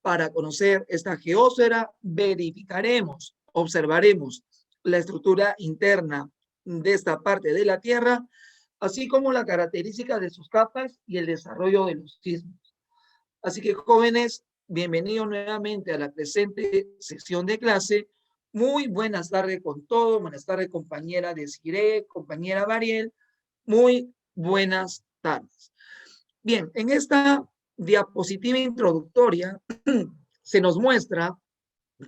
Para conocer esta geósfera, verificaremos, observaremos la estructura interna de esta parte de la Tierra, así como la característica de sus capas y el desarrollo de los sismos. Así que, jóvenes, bienvenidos nuevamente a la presente sesión de clase. Muy buenas tardes con todos. Buenas tardes, compañera Desiree, compañera Mariel. Muy buenas tardes. Bien, en esta diapositiva introductoria se nos muestra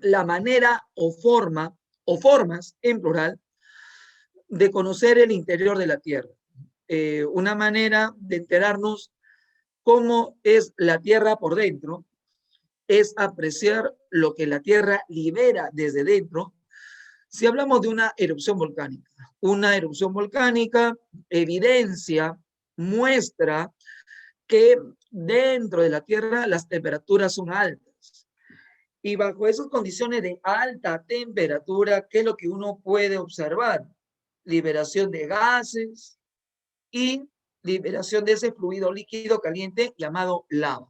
la manera o forma o formas en plural de conocer el interior de la Tierra. Una manera de enterarnos cómo es la Tierra por dentro es apreciar lo que la Tierra libera desde dentro. Si hablamos de una erupción volcánica evidencia, muestra que dentro de la Tierra las temperaturas son altas. Y bajo esas condiciones de alta temperatura, ¿qué es lo que uno puede observar? Liberación de gases y liberación de ese fluido líquido caliente llamado lava.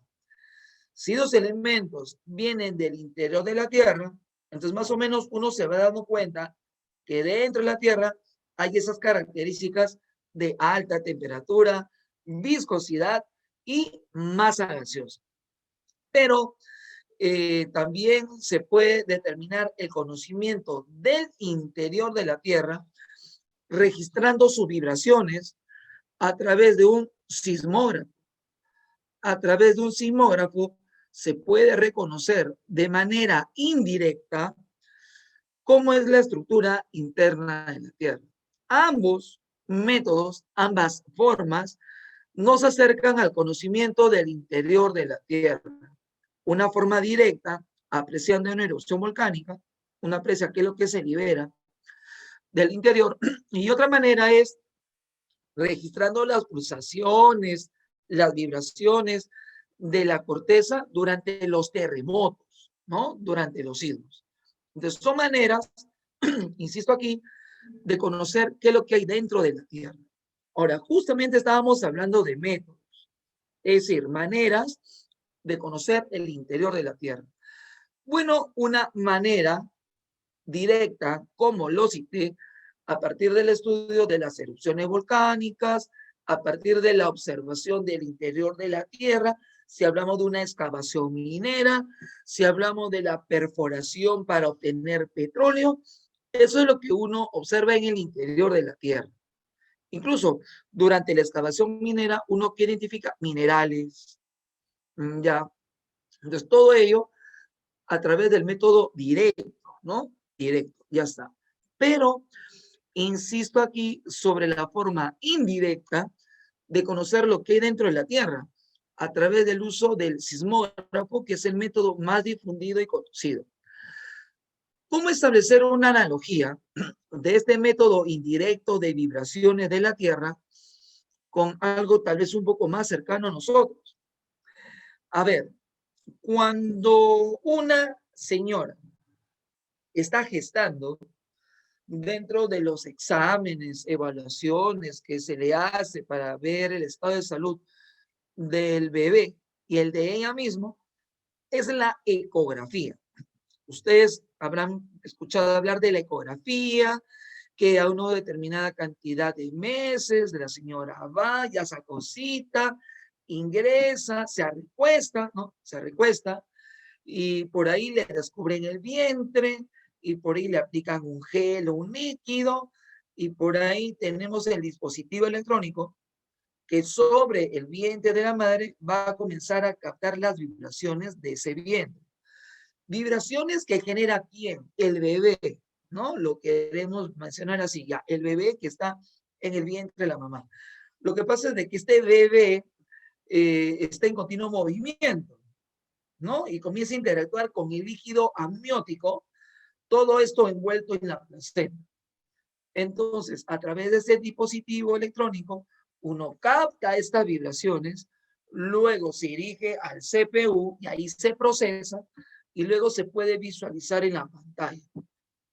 Si los elementos vienen del interior de la Tierra, entonces más o menos uno se va dando cuenta que dentro de la Tierra hay esas características de alta temperatura, viscosidad y masa gaseosa. Pero también se puede determinar el conocimiento del interior de la Tierra registrando sus vibraciones a través de un sismógrafo. A través de un sismógrafo se puede reconocer de manera indirecta cómo es la estructura interna de la Tierra. Ambos métodos, ambas formas, nos acercan al conocimiento del interior de la Tierra. Una forma directa, apreciando una erupción volcánica, una aprecia qué es lo que se libera del interior, y otra manera es registrando las pulsaciones, las vibraciones de la corteza durante los terremotos, ¿no? Durante los sismos. Entonces, son maneras, insisto aquí, de conocer qué es lo que hay dentro de la Tierra. Ahora, justamente estábamos hablando de métodos, es decir, maneras de conocer el interior de la Tierra. Bueno, una manera directa, como lo cité, a partir del estudio de las erupciones volcánicas, a partir de la observación del interior de la Tierra, si hablamos de una excavación minera, si hablamos de la perforación para obtener petróleo, eso es lo que uno observa en el interior de la Tierra. Incluso durante la excavación minera, uno que identifica minerales, ya. Entonces, todo ello a través del método directo, ¿no? Directo, ya está. Pero insisto aquí sobre la forma indirecta de conocer lo que hay dentro de la Tierra a través del uso del sismógrafo, que es el método más difundido y conocido. ¿Cómo establecer una analogía de este método indirecto de vibraciones de la Tierra con algo tal vez un poco más cercano a nosotros? A ver, cuando una señora está gestando, dentro de los exámenes, evaluaciones que se le hace para ver el estado de salud del bebé y el de ella mismo, es la ecografía. Ustedes habrán escuchado hablar de la ecografía, que a una determinada cantidad de meses la señora va, ya sacó cita, ingresa, se recuesta, ¿no? Se recuesta y por ahí le descubren el vientre y por ahí le aplican un gel o un líquido y por ahí tenemos el dispositivo electrónico que sobre el vientre de la madre va a comenzar a captar las vibraciones de ese vientre. Vibraciones que genera ¿quién? El bebé, ¿no? Lo queremos mencionar así ya, el bebé que está en el vientre de la mamá. Lo que pasa es de que este bebé está en continuo movimiento, ¿no? Y comienza a interactuar con el líquido amniótico, todo esto envuelto en la placenta. Entonces, a través de ese dispositivo electrónico, uno capta estas vibraciones, luego se dirige al CPU y ahí se procesa y luego se puede visualizar en la pantalla.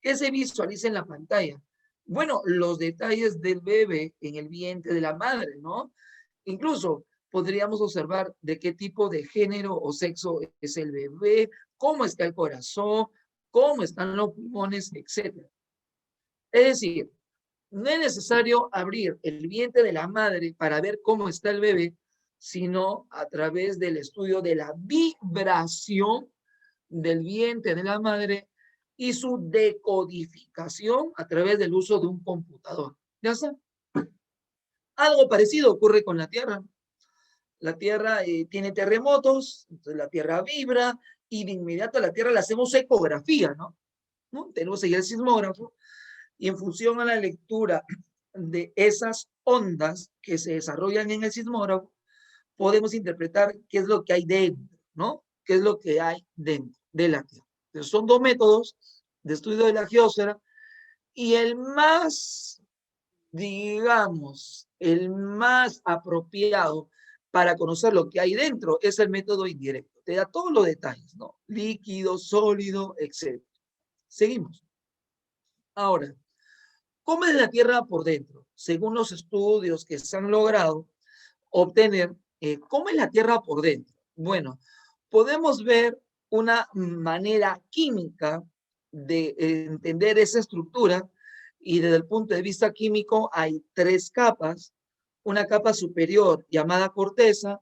¿Qué se visualiza en la pantalla? Bueno, los detalles del bebé en el vientre de la madre, ¿no? Incluso podríamos observar de qué tipo de género o sexo es el bebé, cómo está el corazón, cómo están los pulmones, etc. Es decir, no es necesario abrir el vientre de la madre para ver cómo está el bebé, sino a través del estudio de la vibración del vientre de la madre y su decodificación a través del uso de un computador. ¿Ya está? Algo parecido ocurre con la Tierra. La Tierra tiene terremotos, entonces la Tierra vibra y de inmediato a la Tierra le hacemos ecografía, ¿no? Tenemos ahí el sismógrafo y en función a la lectura de esas ondas que se desarrollan en el sismógrafo, podemos interpretar qué es lo que hay dentro, ¿no? ¿Qué es lo que hay dentro de la Tierra? Entonces, son dos métodos de estudio de la geósfera y el más, digamos, el más apropiado para conocer lo que hay dentro es el método indirecto. Te da todos los detalles, ¿no? Líquido, sólido, etc. Seguimos. Ahora, ¿cómo es la Tierra por dentro? Según los estudios que se han logrado obtener, ¿cómo es la Tierra por dentro? Bueno, podemos ver una manera química de entender esa estructura y desde el punto de vista químico hay tres capas, una capa superior llamada corteza,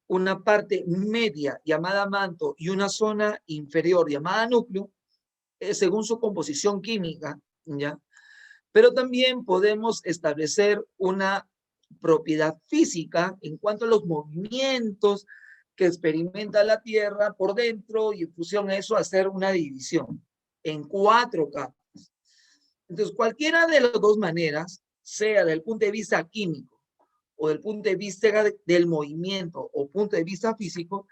una parte media llamada manto y una zona inferior llamada núcleo, según su composición química, ¿ya? Pero también podemos establecer una propiedad física en cuanto a los movimientos que experimenta la Tierra por dentro y en función a eso hacer una división en cuatro capas. Entonces, cualquiera de las dos maneras, sea del punto de vista químico o del punto de vista del movimiento o punto de vista físico,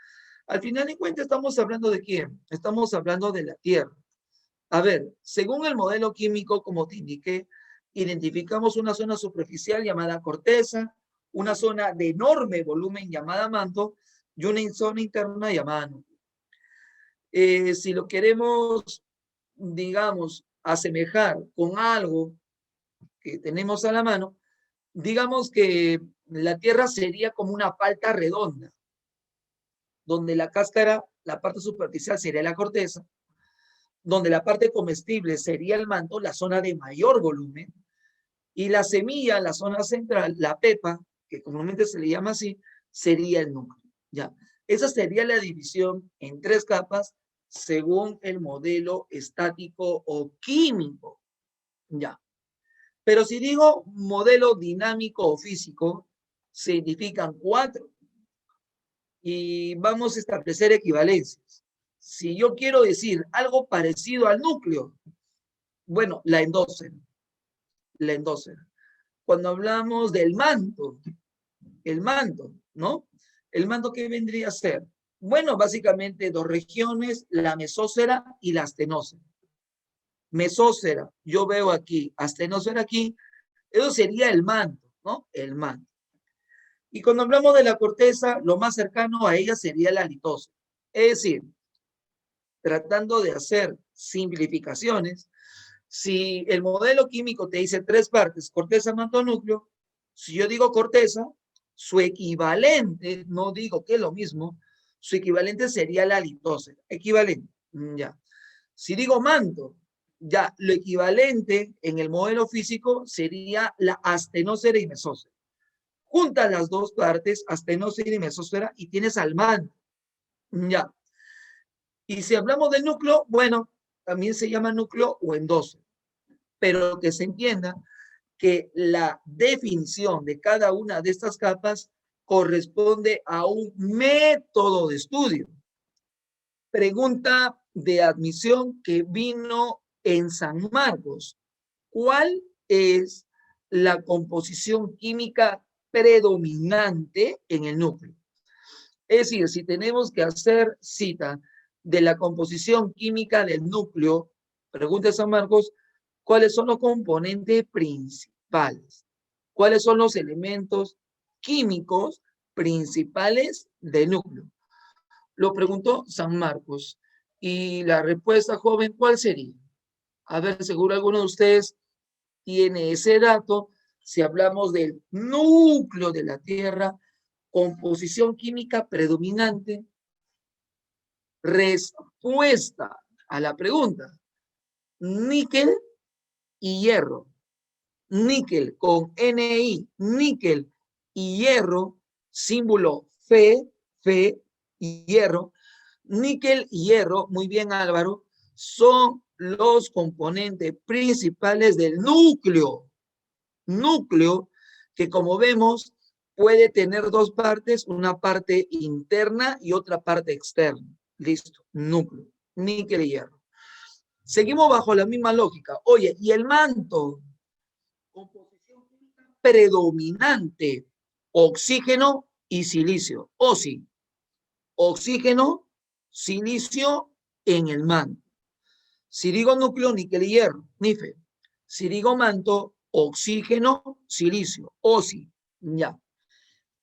al final de cuentas estamos hablando de quién? Estamos hablando de la Tierra. A ver, según el modelo químico, como te indiqué, identificamos una zona superficial llamada corteza, una zona de enorme volumen llamada manto y una zona interna llamada núcleo. Si lo queremos, digamos, asemejar con algo que tenemos a la mano, digamos que la Tierra sería como una palta redonda, donde la cáscara, la parte superficial sería la corteza, donde la parte comestible sería el manto, la zona de mayor volumen, y la semilla, la zona central, la pepa, que comúnmente se le llama así, sería el núcleo. ¿Ya? Esa sería la división en tres capas según el modelo estático o químico. ¿Ya? Pero si digo modelo dinámico o físico, se identifican cuatro y vamos a establecer equivalencias. Si yo quiero decir algo parecido al núcleo, bueno, la endósfera. La endósfera. Cuando hablamos del manto, el manto, ¿no? ¿El manto qué vendría a ser? Bueno, básicamente dos regiones, la mesósfera y la astenósfera. Mesósfera, yo veo aquí, astenósfera aquí, eso sería el manto, ¿no? El manto. Y cuando hablamos de la corteza, lo más cercano a ella sería la litósfera. Es decir, tratando de hacer simplificaciones, si el modelo químico te dice tres partes, corteza, manto, núcleo, si yo digo corteza, su equivalente, no digo que es lo mismo, su equivalente sería la litósfera, equivalente, ya. Si digo manto, ya, lo equivalente en el modelo físico sería la astenósfera y mesósfera. Juntas las dos partes, astenósfera y mesósfera, y tienes al manto, ya. Y si hablamos del núcleo, bueno, también se llama núcleo o endósfera, pero que se entienda que la definición de cada una de estas capas corresponde a un método de estudio. Pregunta de admisión que vino en San Marcos. ¿Cuál es la composición química predominante en el núcleo? Es decir, si tenemos que hacer cita de la composición química del núcleo, pregunta San Marcos, ¿cuáles son los componentes principales? ¿Cuáles son los elementos químicos principales del núcleo? Lo preguntó San Marcos. Y la respuesta, joven, ¿cuál sería? A ver, seguro alguno de ustedes tiene ese dato. Si hablamos del núcleo de la Tierra, composición química predominante. Respuesta a la pregunta. Níquel y hierro. Níquel con Ni, níquel y hierro, símbolo Fe y hierro. Níquel y hierro, muy bien Álvaro, son los componentes principales del núcleo. Núcleo que, como vemos, puede tener dos partes, una parte interna y otra parte externa. Listo, núcleo, níquel y hierro. Seguimos bajo la misma lógica. Oye, ¿y el manto? Composición química predominante, oxígeno y silicio. O sí, oxígeno, silicio en el manto. Si digo núcleo, níquel y hierro, NIFE. Si digo manto, oxígeno, silicio, OSI, ya.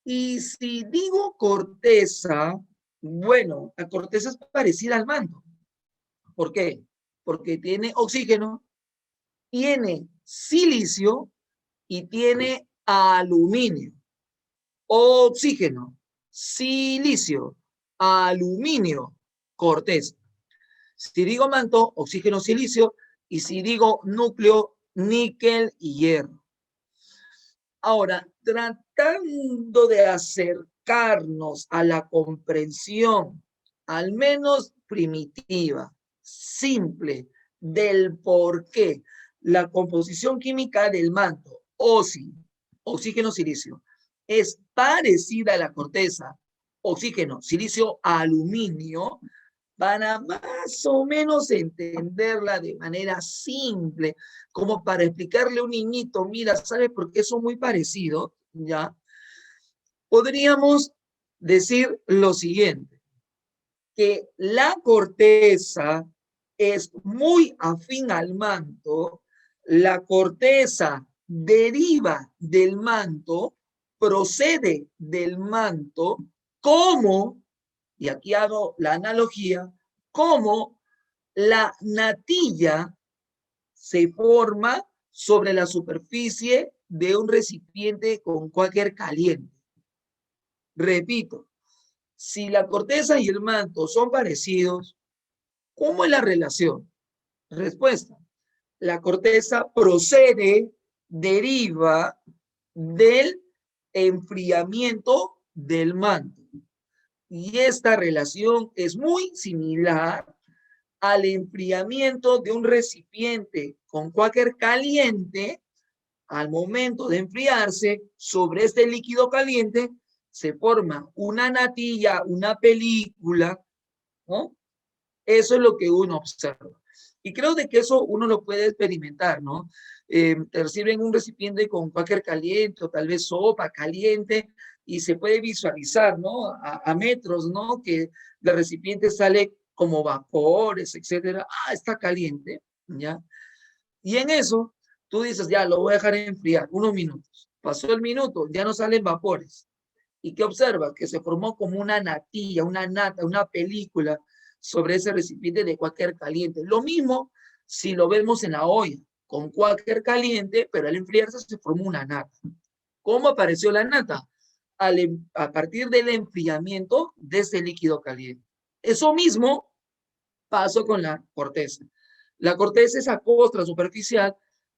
Y si digo corteza, bueno, la corteza es parecida al manto. ¿Por qué? Porque tiene oxígeno, tiene silicio y tiene aluminio. Oxígeno, silicio, aluminio, corteza. Si digo manto, oxígeno, silicio, y si digo núcleo, níquel y hierro. Ahora, tratando de acercarnos a la comprensión, al menos primitiva, simple, del por qué la composición química del manto, oxígeno, silicio, es parecida a la corteza, oxígeno, silicio, aluminio, para más o menos entenderla de manera simple, como para explicarle a un niñito, mira, ¿sabes por qué son muy parecidos? ¿Ya? Podríamos decir lo siguiente, que la corteza es muy afín al manto, la corteza deriva del manto, procede del manto, como, y aquí hago la analogía, como la natilla se forma sobre la superficie de un recipiente con cualquier caliente. Repito, si la corteza y el manto son parecidos, ¿cómo es la relación? Respuesta. La corteza procede, deriva del enfriamiento del manto. Y esta relación es muy similar al enfriamiento de un recipiente con cualquier caliente. Al momento de enfriarse, sobre este líquido caliente se forma una natilla, una película, ¿no? Eso es lo que uno observa. Y creo de que eso uno lo puede experimentar, ¿no? Te sirven un recipiente con cualquier caliente o tal vez sopa caliente y se puede visualizar, ¿no? A metros, ¿no? Que del recipiente sale como vapores, etcétera. Ah, está caliente, ¿ya? Y en eso, tú dices, ya, lo voy a dejar enfriar unos minutos. Pasó el minuto, ya no salen vapores. ¿Y qué observa? Que se formó como una natilla, una nata, una película sobre ese recipiente de cualquier caliente. Lo mismo si lo vemos en la olla, con cualquier caliente, pero al enfriarse se formó una nata. ¿Cómo apareció la nata? A partir del enfriamiento de ese líquido caliente. Eso mismo pasó con la corteza. La corteza, esa costra superficial,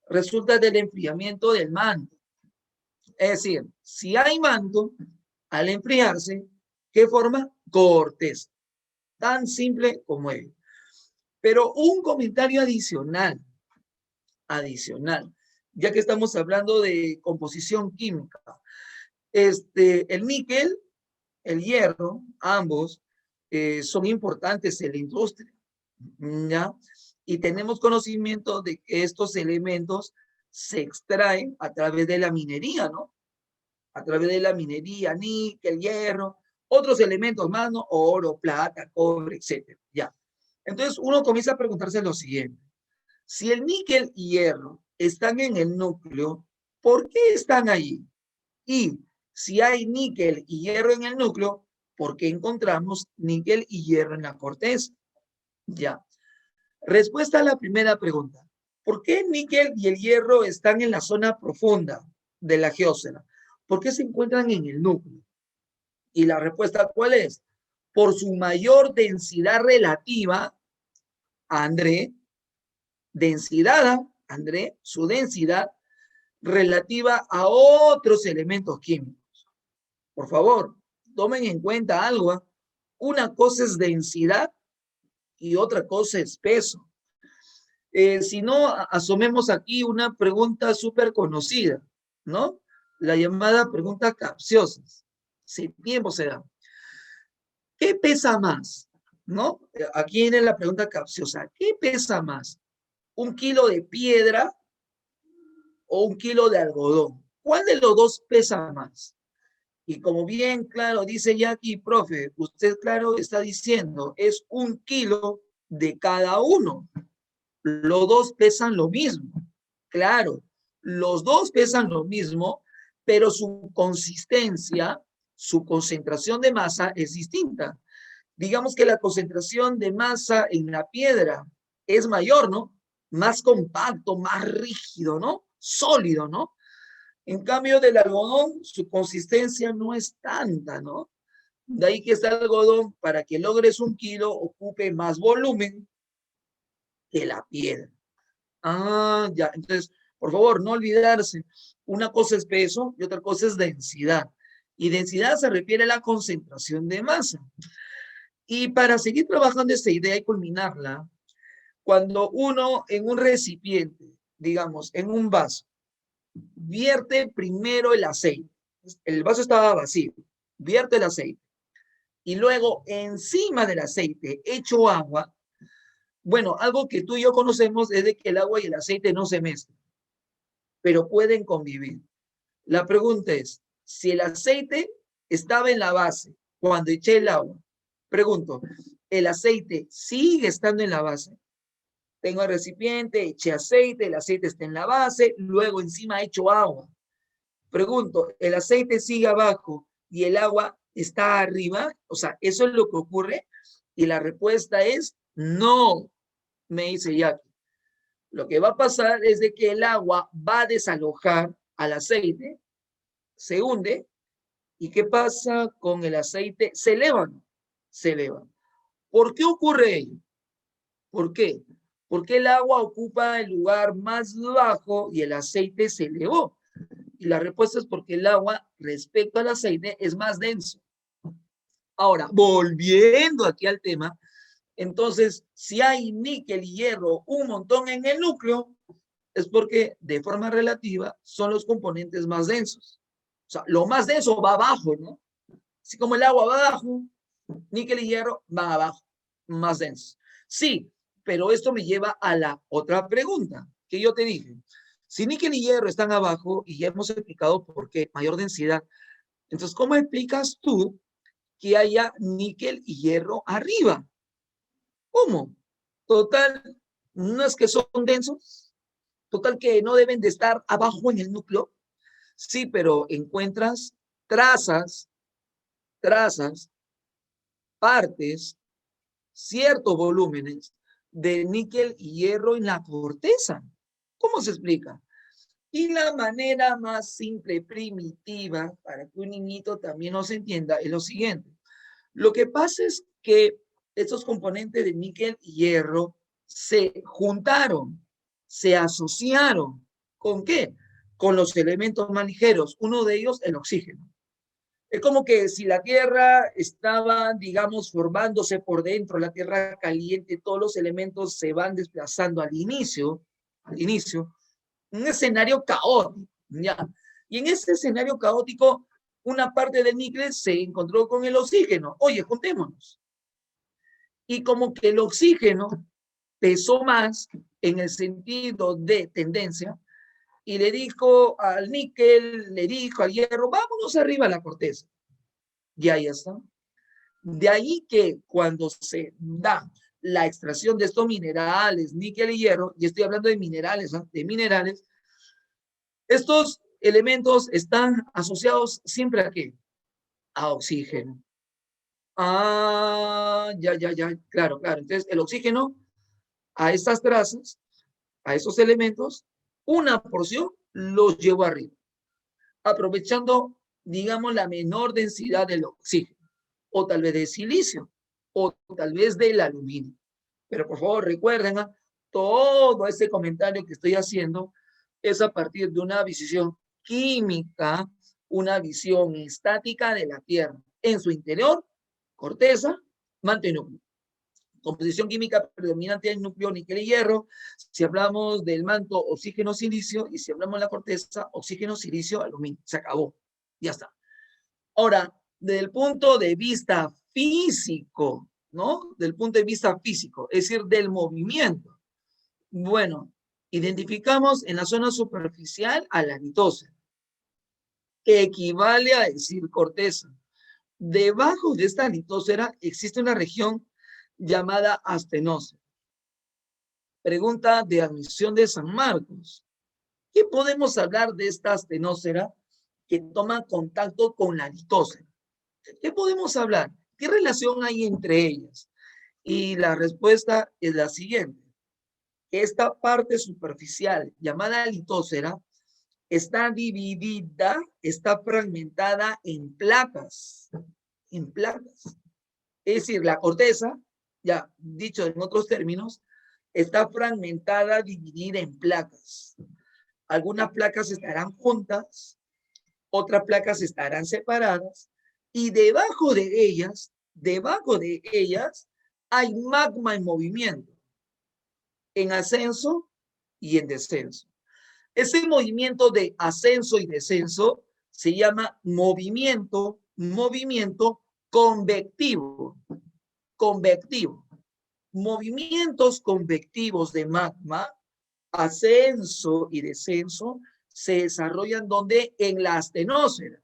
resulta del enfriamiento del manto. Es decir, si hay manto, al enfriarse, ¿qué forma? Corteza. Tan simple como ello. Pero un comentario adicional, ya que estamos hablando de composición química. El níquel, el hierro, ambos son importantes en la industria, ¿ya? Y tenemos conocimiento de que estos elementos se extraen a través de la minería, ¿no? A través de la minería, níquel, hierro, otros elementos más, ¿no? Oro, plata, cobre, etcétera, ya. Entonces uno comienza a preguntarse lo siguiente. Si el níquel y hierro están en el núcleo, ¿por qué están allí? Y si hay níquel y hierro en el núcleo, ¿por qué encontramos níquel y hierro en la corteza? Ya. Respuesta a la primera pregunta. ¿Por qué el níquel y el hierro están en la zona profunda de la geósfera? ¿Por qué se encuentran en el núcleo? ¿Y la respuesta cuál es? Por su mayor densidad relativa, André, André, su densidad relativa a otros elementos químicos. Por favor, tomen en cuenta algo. ¿Eh? Una cosa es densidad y otra cosa es peso. Si no, asomemos aquí una pregunta súper conocida, ¿no? La llamada pregunta capciosa. Si tiempo se da. ¿Qué pesa más? ¿No? Aquí viene la pregunta capciosa. ¿Qué pesa más? ¿Un kilo de piedra o un kilo de algodón? ¿Cuál de los dos pesa más? Y como bien claro dice Jackie, profe, usted claro está diciendo, es un kilo de cada uno. Los dos pesan lo mismo. Claro, los dos pesan lo mismo, pero su consistencia, su concentración de masa es distinta. Digamos que la concentración de masa en la piedra es mayor, ¿no? Más compacto, más rígido, ¿no? Sólido, ¿no? En cambio del algodón, su consistencia no es tanta, ¿no? De ahí que este algodón, para que logres un kilo, ocupe más volumen que la piedra. Ah, ya. Entonces, por favor, no olvidarse. Una cosa es peso y otra cosa es densidad. Y densidad se refiere a la concentración de masa. Y para seguir trabajando esta idea y culminarla, cuando uno en un recipiente, digamos, en un vaso, vierte primero el aceite. El vaso estaba vacío. Vierte el aceite. Y luego encima del aceite echo agua. Bueno, algo que tú y yo conocemos es de que el agua y el aceite no se mezclan, pero pueden convivir. La pregunta es, si el aceite estaba en la base cuando eché el agua, pregunto, ¿el aceite sigue estando en la base? Tengo el recipiente, eché aceite, el aceite está en la base, luego encima echo agua. Pregunto, ¿el aceite sigue abajo y el agua está arriba? O sea, ¿eso es lo que ocurre? Y la respuesta es no, me dice Jackie. Lo que va a pasar es de que el agua va a desalojar al aceite, se hunde, ¿y qué pasa con el aceite? Se eleva, ¿no? Se eleva. ¿Por qué ocurre ello? ¿Por qué? Porque el agua ocupa el lugar más bajo y el aceite se elevó. Y la respuesta es porque el agua respecto al aceite es más denso. Ahora, volviendo aquí al tema, entonces, si hay níquel y hierro un montón en el núcleo, es porque de forma relativa son los componentes más densos. O sea, lo más denso va abajo, ¿no? Así como el agua va abajo, níquel y hierro van abajo, más densos. Sí, pero esto me lleva a la otra pregunta que yo te dije. Si níquel y hierro están abajo, y ya hemos explicado por qué, mayor densidad, entonces, ¿cómo explicas tú que haya níquel y hierro arriba? ¿Cómo? Total, ¿no es que son densos? Total que no deben de estar abajo en el núcleo. Sí, pero encuentras trazas, trazas, partes, ciertos volúmenes de níquel y hierro en la corteza. ¿Cómo se explica? Y la manera más simple, primitiva, para que un niñito también nos entienda, es lo siguiente. Lo que pasa es que estos componentes de níquel y hierro se juntaron, se asociaron. ¿Con qué? Con los elementos más ligeros. Uno de ellos, el oxígeno. Es como que si la Tierra estaba, digamos, formándose por dentro, la Tierra caliente, todos los elementos se van desplazando al inicio, un escenario caótico, ¿ya? Y en ese escenario caótico, una parte del níquel se encontró con el oxígeno. Oye, juntémonos. Y como que el oxígeno pesó más en el sentido de tendencia, y le dijo al níquel, le dijo al hierro, vámonos arriba a la corteza. Y ahí está. De ahí que cuando se da la extracción de estos minerales, níquel y hierro, y estoy hablando de minerales, ¿no? De minerales, estos elementos están asociados siempre a qué? A oxígeno. Ah, ya, claro, claro. Entonces, el oxígeno a estas trazas, a esos elementos, una porción los llevo arriba, aprovechando, digamos, la menor densidad del oxígeno. o tal vez de silicio, o tal vez del aluminio. Pero por favor recuerden, todo ese comentario que estoy haciendo es a partir de una visión química, una visión estática de la Tierra. En su interior, corteza, manto y núcleo. Composición química predominante del núcleo, níquel y hierro. Si hablamos del manto, oxígeno, silicio. Y si hablamos de la corteza, oxígeno, silicio, aluminio. Se acabó. Ya está. Ahora, desde el punto de vista físico, ¿no? Del punto de vista físico, es decir, del movimiento. Bueno, identificamos en la zona superficial a la litósfera, que equivale a decir corteza. Debajo de esta litósfera existe una región llamada astenósfera. Pregunta de admisión de San Marcos. ¿Qué podemos hablar de esta astenósfera que toma contacto con la litósfera? ¿Qué podemos hablar? ¿Qué relación hay entre ellas? Y la respuesta es la siguiente. Esta parte superficial llamada litósfera está dividida, está fragmentada en placas. En placas. Es decir, la corteza, ya dicho en otros términos, está fragmentada, dividida en placas. Algunas placas estarán juntas, otras placas estarán separadas, y debajo de ellas, hay magma en movimiento, en ascenso y en descenso. Ese movimiento de ascenso y descenso se llama movimiento convectivo. Convectivo. Movimientos convectivos de magma, ascenso y descenso, se desarrollan donde en la astenósfera.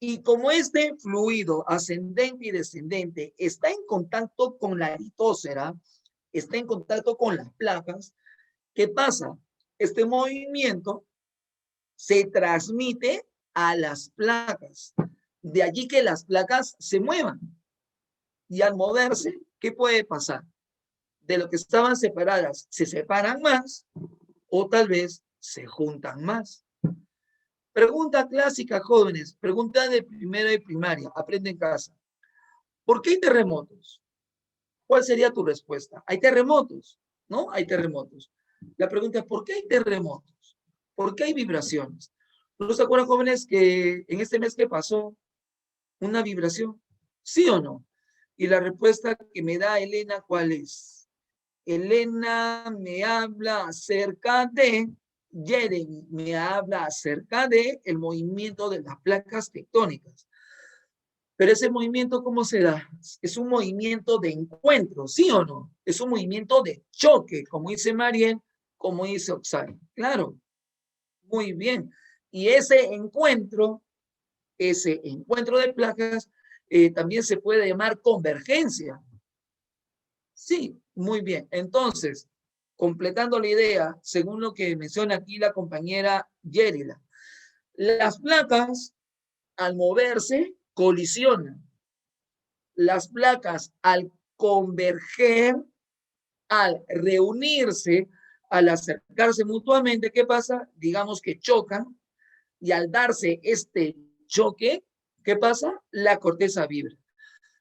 Y como este fluido ascendente y descendente está en contacto con la litósfera, está en contacto con las placas, ¿qué pasa? Este movimiento se transmite a las placas. De allí que las placas se muevan. Y al moverse, ¿qué puede pasar? De lo que estaban separadas, se separan más o tal vez se juntan más. Pregunta clásica, jóvenes. Pregunta de primera y primaria. Aprende en casa. ¿Por qué hay terremotos? ¿Cuál sería tu respuesta? Hay terremotos, ¿no? Hay terremotos. La pregunta es, ¿por qué hay terremotos? ¿Por qué hay vibraciones? ¿No se acuerdan, jóvenes, que en este mes que pasó, una vibración? ¿Sí o no? Y la respuesta que me da Elena, ¿cuál es? Elena me habla acerca de, Jeremy me habla acerca de el movimiento de las placas tectónicas. Pero ese movimiento, ¿cómo se da? Es un movimiento de encuentro, ¿sí o no? Es un movimiento de choque, como dice Mariel, como dice Oxana. Claro, muy bien. Y ese encuentro de placas también se puede llamar convergencia. Sí, muy bien. Entonces, completando la idea, según lo que menciona aquí la compañera Yerila, las placas al moverse colisionan. Las placas al converger, al reunirse, al acercarse mutuamente, ¿qué pasa? Digamos que chocan y al darse este choque, ¿qué pasa? La corteza vibra.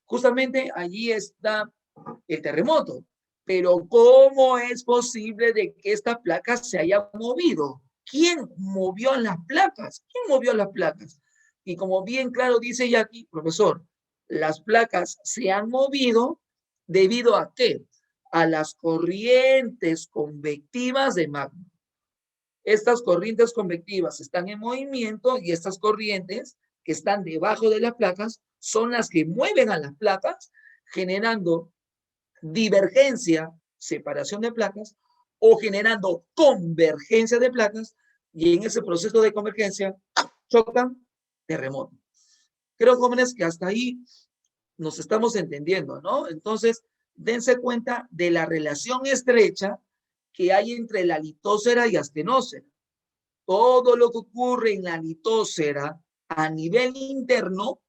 Justamente allí está el terremoto. Pero ¿cómo es posible de que esta placa se haya movido? ¿Quién movió las placas? ¿Quién movió las placas? Y como bien claro dice Jackie, profesor, las placas se han movido debido a ¿qué? A las corrientes convectivas de magma. Estas corrientes convectivas están en movimiento y estas corrientes que están debajo de las placas son las que mueven a las placas generando divergencia, separación de placas, o generando convergencia de placas, y en ese proceso de convergencia chocan, terremoto. Creo, jóvenes, que hasta ahí nos estamos entendiendo, ¿no? Entonces, dense cuenta de la relación estrecha que hay entre la litósfera y astenósfera. Todo lo que ocurre en la litósfera a nivel interno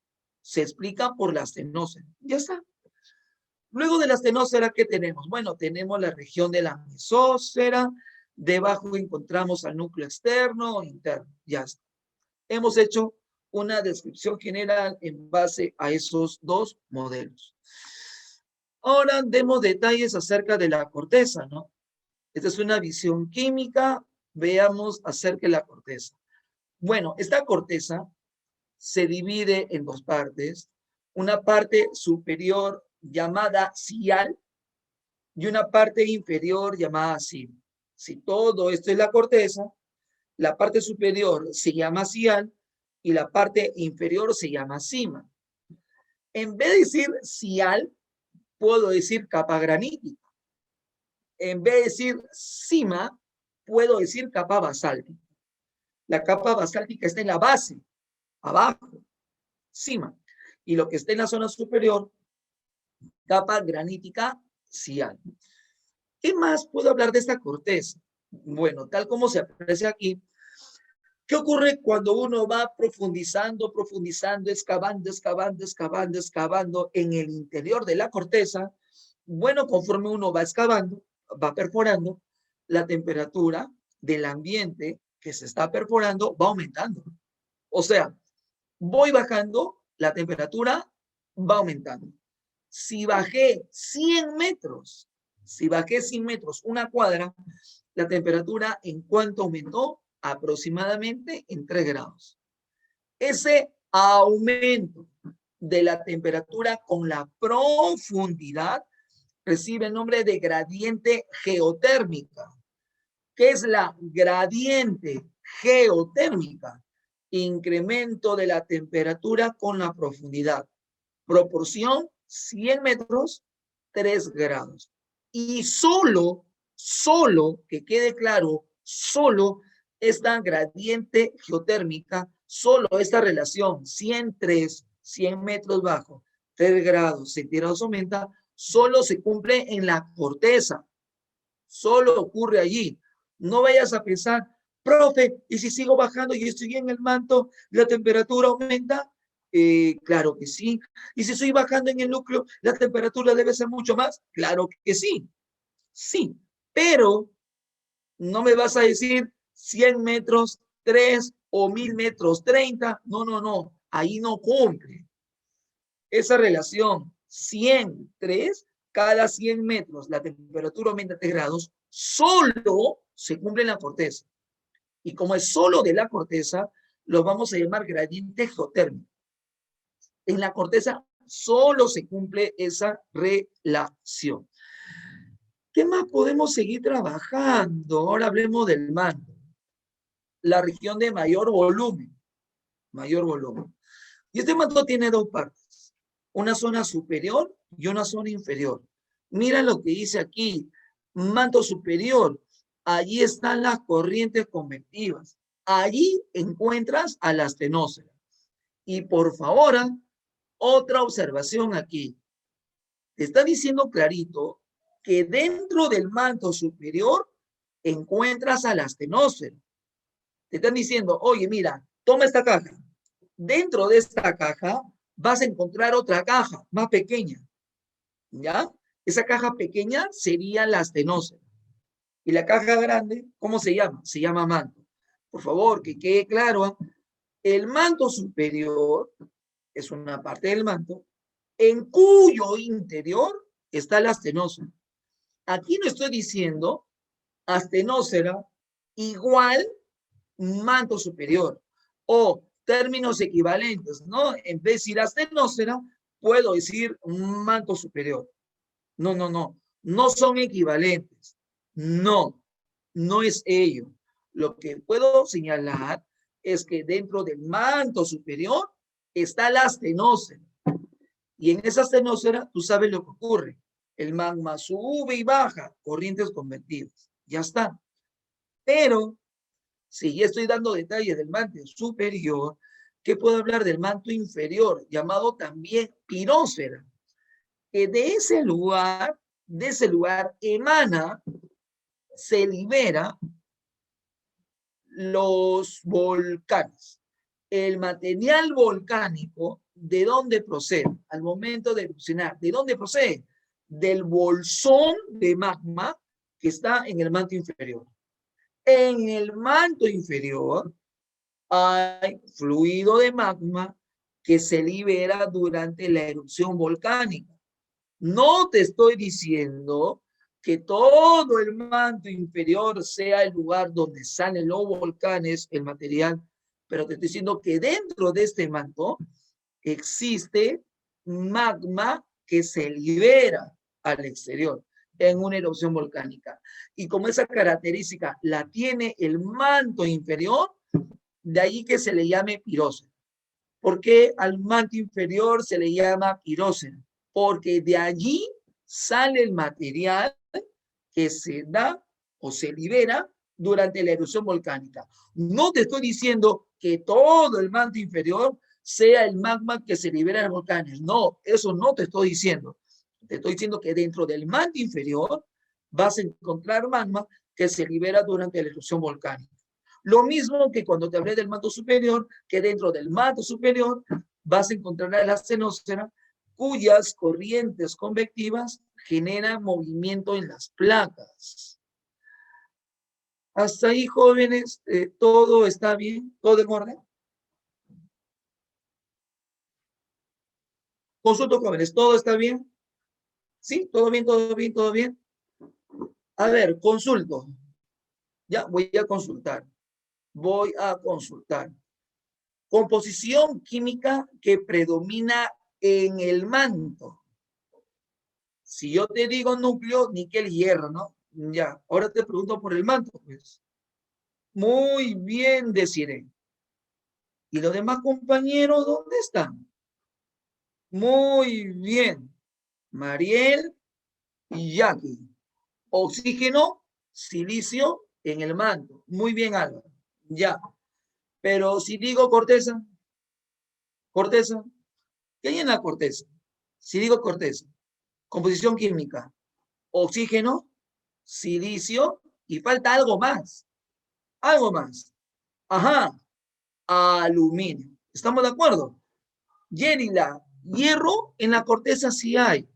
se explica por la astenósfera. Ya está. Luego de la astenósfera, ¿qué tenemos? Bueno, tenemos la región de la mesósfera, debajo encontramos al núcleo externo o interno, ya está. Hemos hecho una descripción general en base a esos dos modelos. Ahora demos detalles acerca de la corteza, ¿no? Esta es una visión química. Veamos acerca de la corteza. Bueno, esta corteza se divide en dos partes. Una parte superior llamada ciliar y una parte inferior llamada cima. Si todo esto es la corteza, la parte superior se llama ciliar y la parte inferior se llama cima. En vez de decir ciliar, puedo decir capa granítica. En vez de decir cima, puedo decir capa basáltica. La capa basáltica está en la base, abajo, cima. Y lo que está en la zona superior, capa granítica, ciliar. ¿Qué más puedo hablar de esta corteza? Bueno, tal como se aprecia aquí, ¿qué ocurre cuando uno va profundizando, excavando en el interior de la corteza? Bueno, conforme uno va excavando, va perforando, la temperatura del ambiente que se está perforando va aumentando. O sea, voy bajando, la temperatura va aumentando. Si bajé 100 metros, una cuadra, la temperatura en cuánto aumentó, aproximadamente en 3 grados. Ese aumento de la temperatura con la profundidad recibe el nombre de gradiente geotérmica. ¿Qué es la gradiente geotérmica? Incremento de la temperatura con la profundidad. Proporción 100 metros, 3 grados. Y solo, que quede claro, solo esta gradiente geotérmica, solo esta relación 103, 100 metros bajo, 3 grados centígrados aumenta, solo se cumple en la corteza. Solo ocurre allí. No vayas a pensar, profe, ¿y si sigo bajando y estoy en el manto, la temperatura aumenta? Claro que sí. ¿Y si estoy bajando en el núcleo, la temperatura debe ser mucho más? Claro que sí. Sí, pero no me vas a decir 100 metros, 3 o 1000 metros, 30. No, no, no. Ahí no cumple. Esa relación 100, 3, cada 100 metros la temperatura aumenta 3 grados, solo se cumple en la corteza. Y como es solo de la corteza, lo vamos a llamar gradiente geotérmico. En la corteza solo se cumple esa relación. ¿Qué más podemos seguir trabajando? Ahora hablemos del manto. La región de mayor volumen. Mayor volumen. Y este manto tiene dos partes. Una zona superior y una zona inferior. Mira lo que dice aquí. Manto superior. Allí están las corrientes convectivas. Allí encuentras a la astenósfera. Y por favor, otra observación aquí. Te está diciendo clarito que dentro del manto superior encuentras a la astenósfera. Te están diciendo, oye, mira, toma esta caja. Dentro de esta caja vas a encontrar otra caja más pequeña. ¿Ya? Esa caja pequeña sería la astenósfera. Y la caja grande, ¿cómo se llama? Se llama manto. Por favor, que quede claro. El manto superior es una parte del manto en cuyo interior está la astenósfera. Aquí no estoy diciendo astenósfera igual manto superior o términos equivalentes, ¿no? En vez de decir astenósfera, puedo decir manto superior. No, no, no. No son equivalentes. No, no es ello. Lo que puedo señalar es que dentro del manto superior está la astenósfera. Y en esa astenósfera, tú sabes lo que ocurre. El magma sube y baja, corrientes convertidas. Ya está. Pero, si ya estoy dando detalles del manto superior, ¿qué puedo hablar del manto inferior, llamado también pirósfera? Que de ese lugar emana, se libera los volcanes. El material volcánico, ¿de dónde procede? Al momento de erupcionar, ¿de dónde procede? Del bolsón de magma que está en el manto inferior. En el manto inferior hay fluido de magma que se libera durante la erupción volcánica. No te estoy diciendo que todo el manto inferior sea el lugar donde salen los volcanes, el material, pero te estoy diciendo que dentro de este manto existe magma que se libera al exterior en una erupción volcánica. Y como esa característica la tiene el manto inferior, de ahí que se le llame pirósfera. ¿Por qué al manto inferior se le llama pirósfera? Porque de allí sale el material que se da o se libera durante la erupción volcánica. No te estoy diciendo que todo el manto inferior sea el magma que se libera en los volcanes. No, eso no te estoy diciendo. Te estoy diciendo que dentro del manto inferior vas a encontrar magma que se libera durante la erupción volcánica. Lo mismo que cuando te hablé del manto superior, que dentro del manto superior vas a encontrar la cenósfera, cuyas corrientes convectivas generan movimiento en las placas. Hasta ahí, jóvenes, todo está bien, todo en orden. Consulto, jóvenes, ¿todo está bien? ¿Sí? ¿Todo bien, todo bien, todo bien? A ver, consulto. Ya, voy a consultar. Voy a consultar. Composición química que predomina en el manto. Si yo te digo núcleo, níquel, hierro, ¿no? Ya, ahora te pregunto por el manto, pues. Muy bien, deciré. ¿Y los demás compañeros dónde están? Muy bien. Mariel y Jackie. Oxígeno, silicio en el manto. Muy bien, Álvaro. Ya. Pero si digo corteza, corteza, ¿qué hay en la corteza? Si digo corteza, composición química, oxígeno, silicio y falta algo más. Algo más. Ajá, aluminio. ¿Estamos de acuerdo? Yerila, hierro en la corteza sí hay.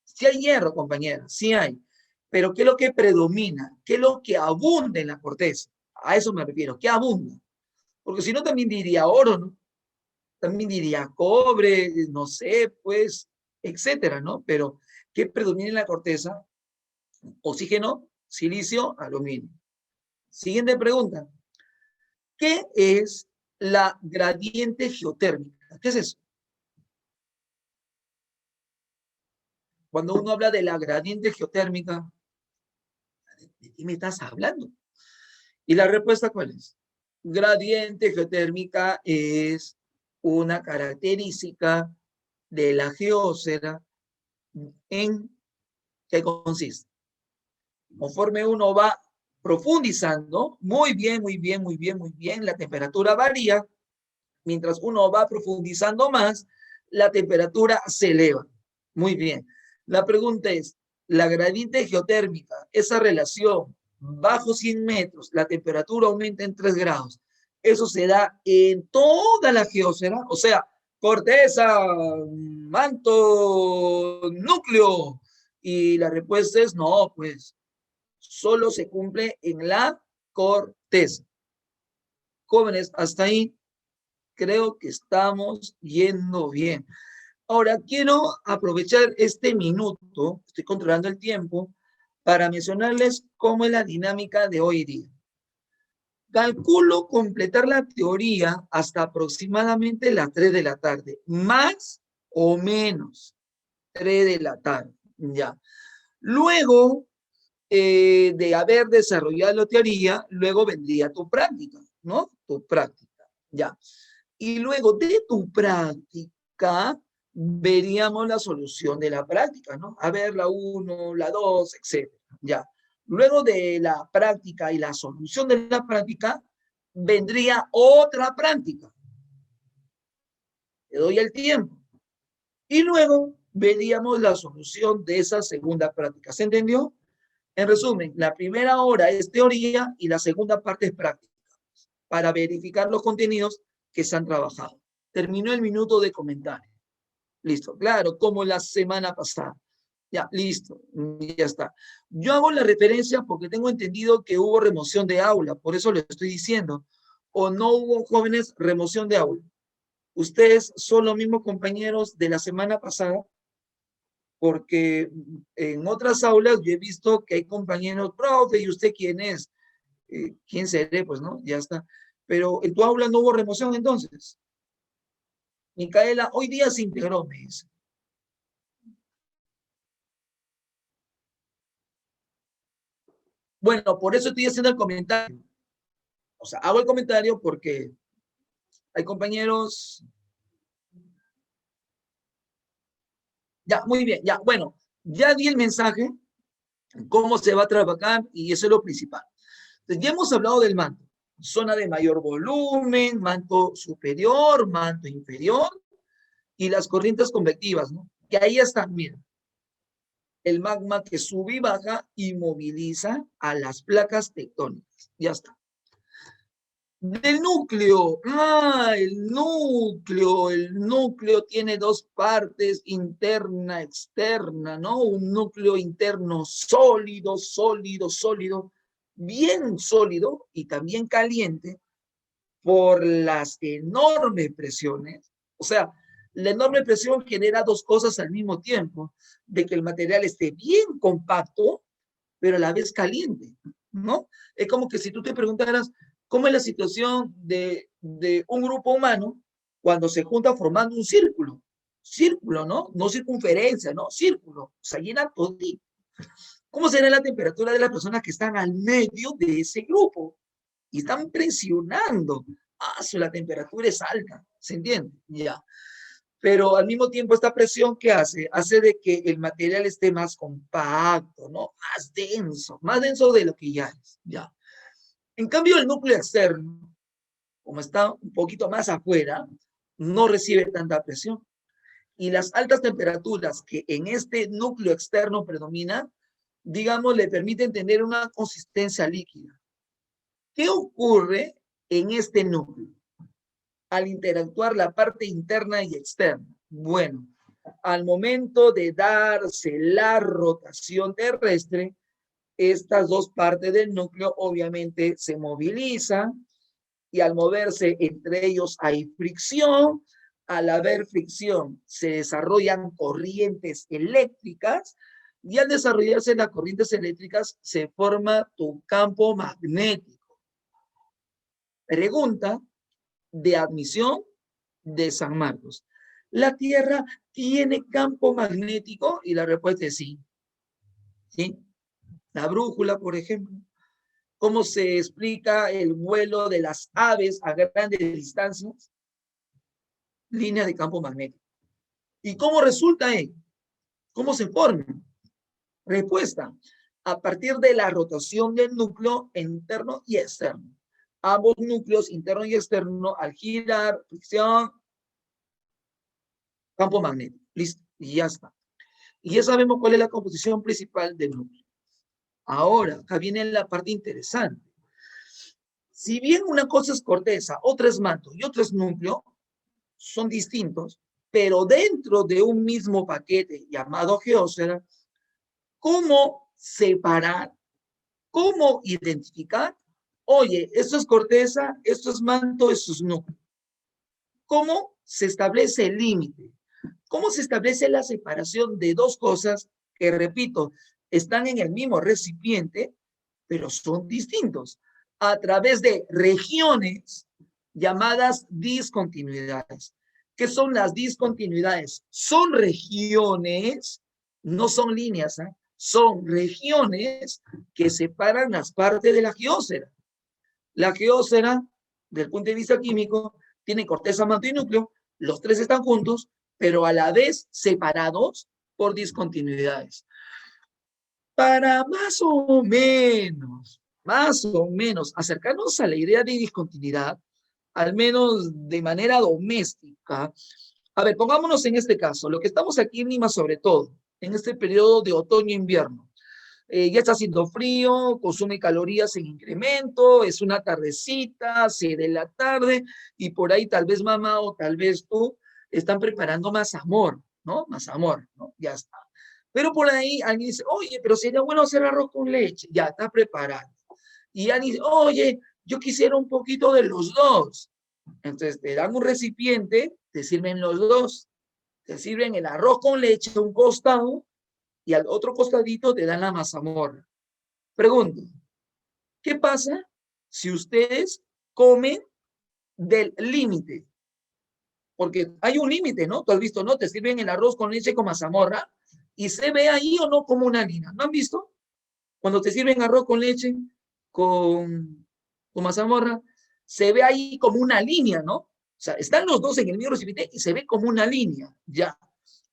Sí hay hierro, compañera, sí hay. Pero ¿qué es lo que predomina? ¿Qué es lo que abunda en la corteza? A eso me refiero. ¿Qué abunda? Porque si no, también diría oro, ¿no? También diría cobre, no sé, pues, etcétera, ¿no? Pero ¿qué predomina en la corteza? Oxígeno, silicio, aluminio. Siguiente pregunta. ¿Qué es la gradiente geotérmica? ¿Qué es eso? Cuando uno habla de la gradiente geotérmica, ¿de qué me estás hablando? ¿Y la respuesta cuál es? Gradiente geotérmica es una característica de la geósfera en qué consiste. Conforme uno va profundizando, muy bien, muy bien, muy bien, muy bien, la temperatura varía. Mientras uno va profundizando más, la temperatura se eleva. Muy bien. La pregunta es, la gradiente geotérmica, esa relación bajo 100 metros, la temperatura aumenta en 3 grados. Eso se da en toda la geósfera, o sea, corteza, manto, núcleo. Y la respuesta es no, pues solo se cumple en la corteza. Jóvenes, hasta ahí creo que estamos yendo bien. Ahora, quiero aprovechar este minuto, estoy controlando el tiempo, para mencionarles cómo es la dinámica de hoy día. Calculo completar la teoría hasta aproximadamente las 3 de la tarde, más o menos 3 de la tarde, ya. Luego de haber desarrollado la teoría, luego vendría tu práctica, ¿no? Tu práctica, ya. Y luego de tu práctica, veríamos la solución de la práctica, ¿no? A ver, la 1, la 2, etcétera, ya. Luego de la práctica y la solución de la práctica, vendría otra práctica. Te doy el tiempo. Y luego veríamos la solución de esa segunda práctica. ¿Se entendió? En resumen, la primera hora es teoría y la segunda parte es práctica para verificar los contenidos que se han trabajado. Terminó el minuto de comentario. Listo, claro, como la semana pasada. Ya, listo, ya está. Yo hago la referencia porque tengo entendido que hubo remoción de aula, por eso lo estoy diciendo. o no hubo, jóvenes, remoción de aula? ¿Ustedes son los mismos compañeros de la semana pasada? Porque en otras aulas yo he visto que hay compañeros, profe, ¿y usted quién es? ¿Quién seré? Pues no, ya está. Pero en tu aula no hubo remoción entonces. Micaela, hoy día se integró, me dice. Bueno, por eso estoy haciendo el comentario. O sea, hago el comentario porque hay compañeros. Ya, muy bien, ya, bueno, ya di el mensaje, cómo se va a trabajar y eso es lo principal. Entonces, ya hemos hablado del manto. Zona de mayor volumen, manto superior, manto inferior y las corrientes convectivas, ¿no? Que ahí están, mira, el magma que sube y baja y moviliza a las placas tectónicas. Ya está. Del núcleo, el núcleo tiene dos partes, interna, externa, ¿no? Un núcleo interno sólido, sólido, sólido, bien sólido y también caliente por las enormes presiones. O sea, la enorme presión genera dos cosas al mismo tiempo, de que el material esté bien compacto, pero a la vez caliente, ¿no? Es como que si tú te preguntaras, ¿cómo es la situación de un grupo humano cuando se junta formando un círculo? Círculo, ¿no? No circunferencia, ¿no? Círculo. O sea, llena todo. ¿Cómo será la temperatura de las personas que están al medio de ese grupo? Y están presionando. La temperatura es alta, ¿se entiende? Ya. Pero al mismo tiempo esta presión que hace de que el material esté más compacto, ¿no? Más denso de lo que ya es, ya. En cambio, el núcleo externo, como está un poquito más afuera, no recibe tanta presión. Y las altas temperaturas que en este núcleo externo predominan, digamos, le permiten tener una consistencia líquida. ¿Qué ocurre en este núcleo al interactuar la parte interna y externa? Bueno, al momento de darse la rotación terrestre, estas dos partes del núcleo obviamente se movilizan y al moverse entre ellos hay fricción. Al haber fricción se desarrollan corrientes eléctricas y al desarrollarse las corrientes eléctricas se forma tu campo magnético. Pregunta de admisión de San Marcos. ¿La Tierra tiene campo magnético? Y la respuesta es sí. ¿Sí? La brújula, por ejemplo. ¿Cómo se explica el vuelo de las aves a grandes distancias? Línea de campo magnético. ¿Y cómo resulta ello? ¿Cómo se forma? Respuesta. A partir de la rotación del núcleo interno y externo. Ambos núcleos, interno y externo, al girar, fricción, campo magnético. Listo. Y ya está. Y ya sabemos cuál es la composición principal del núcleo. Ahora, acá viene la parte interesante. Si bien una cosa es corteza, otra es manto y otra es núcleo, son distintos, pero dentro de un mismo paquete llamado geósfera, ¿cómo separar? ¿Cómo identificar? Oye, esto es corteza, esto es manto, esto es núcleo. ¿Cómo se establece el límite? ¿Cómo se establece la separación de dos cosas que, repito, están en el mismo recipiente, pero son distintos? A través de regiones llamadas discontinuidades. ¿Qué son las discontinuidades? Son regiones, no son líneas, ¿eh? Son regiones que separan las partes de la geósfera. La geósfera, desde el punto de vista químico, tiene corteza, manto y núcleo, los tres están juntos, pero a la vez separados por discontinuidades. Para más o menos, acercarnos a la idea de discontinuidad, al menos de manera doméstica. A ver, pongámonos en este caso, lo que estamos aquí en Lima sobre todo, en este periodo de otoño-invierno. Ya está haciendo frío, consume calorías en incremento, es una tardecita, 6 de la tarde, y por ahí tal vez mamá o tal vez tú están preparando más amor, ¿no? Más amor, ¿no? Ya está. Pero por ahí alguien dice, oye, pero sería bueno hacer arroz con leche, ya está preparado. Y alguien dice, oye, yo quisiera un poquito de los dos. Entonces te dan un recipiente, te sirven los dos. Te sirven el arroz con leche a un costado y al otro costadito te dan la mazamorra. Pregunto, ¿qué pasa si ustedes comen del límite? Porque hay un límite, ¿no? Tú has visto, ¿no? Te sirven el arroz con leche con mazamorra y se ve ahí o no como una línea. ¿No han visto? Cuando te sirven arroz con leche con mazamorra, se ve ahí como una línea, ¿no? O sea, están los dos en el mismo recipiente y se ve como una línea. Ya.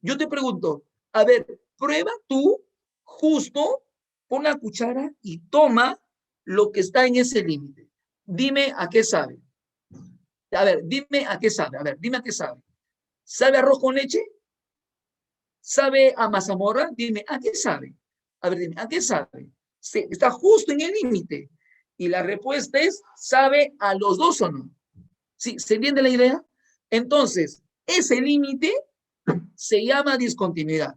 Yo te pregunto, a ver, prueba tú justo con la cuchara y toma lo que está en ese límite. Dime a qué sabe. A ver, dime a qué sabe. A ver, dime a qué sabe. ¿Sabe arroz con leche? ¿Sabe a mazamorra? Dime, ¿a qué sabe? A ver, dime, ¿a qué sabe? Sí, está justo en el límite. Y la respuesta es, ¿sabe a los dos o no? ¿Sí? ¿Se entiende la idea? Entonces, ese límite se llama discontinuidad.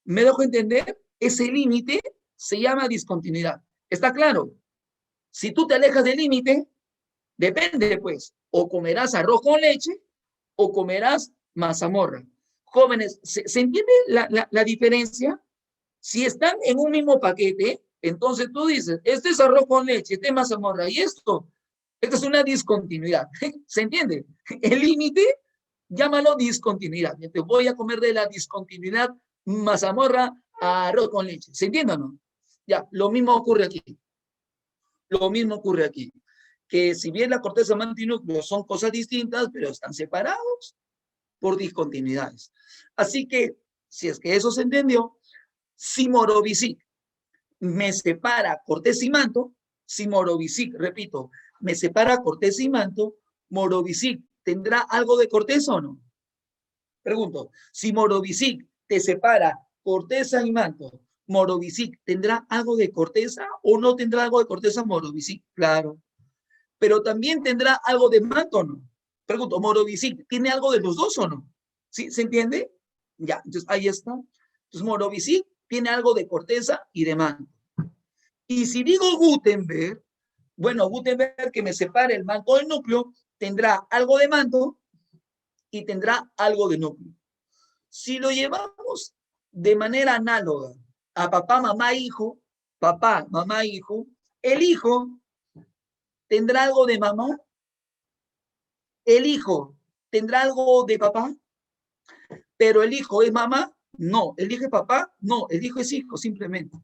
¿Me dejo entender? Ese límite se llama discontinuidad. ¿Está claro? Si tú te alejas del límite, depende, pues, o comerás arroz con leche o comerás mazamorra. Jóvenes, ¿se entiende la diferencia? Si están en un mismo paquete, entonces tú dices, este es arroz con leche, este es mazamorra y esto es una discontinuidad. ¿Se entiende? El límite, llámalo discontinuidad. Te voy a comer de la discontinuidad mazamorra a arroz con leche. ¿Se entiende o no? Ya, lo mismo ocurre aquí. Lo mismo ocurre aquí. Que si bien la corteza manto y núcleo son cosas distintas, pero están separados por discontinuidades. Así que, si es que eso se entendió, si Morovisic me separa corteza y manto, si Morovisic, repito, me separa corteza y manto, Morovisic tendrá algo de corteza o no? Pregunto, si Morovisic te separa corteza y manto, ¿Morovisic tendrá algo de corteza o no tendrá algo de corteza Morovisic? Claro. Pero también tendrá algo de manto o no. Pregunto, ¿Morovisic tiene algo de los dos o no? ¿Sí? ¿Se entiende? Ya, entonces ahí está. Entonces Morovisic tiene algo de corteza y de manto. Y si digo Gutenberg, bueno, Gutenberg que me separe el manto del núcleo, tendrá algo de manto y tendrá algo de núcleo. Si lo llevamos de manera análoga a papá, mamá, hijo, el hijo tendrá algo de mamá, el hijo tendrá algo de papá, pero el hijo es mamá, no, el hijo es papá, no, el hijo es hijo, simplemente.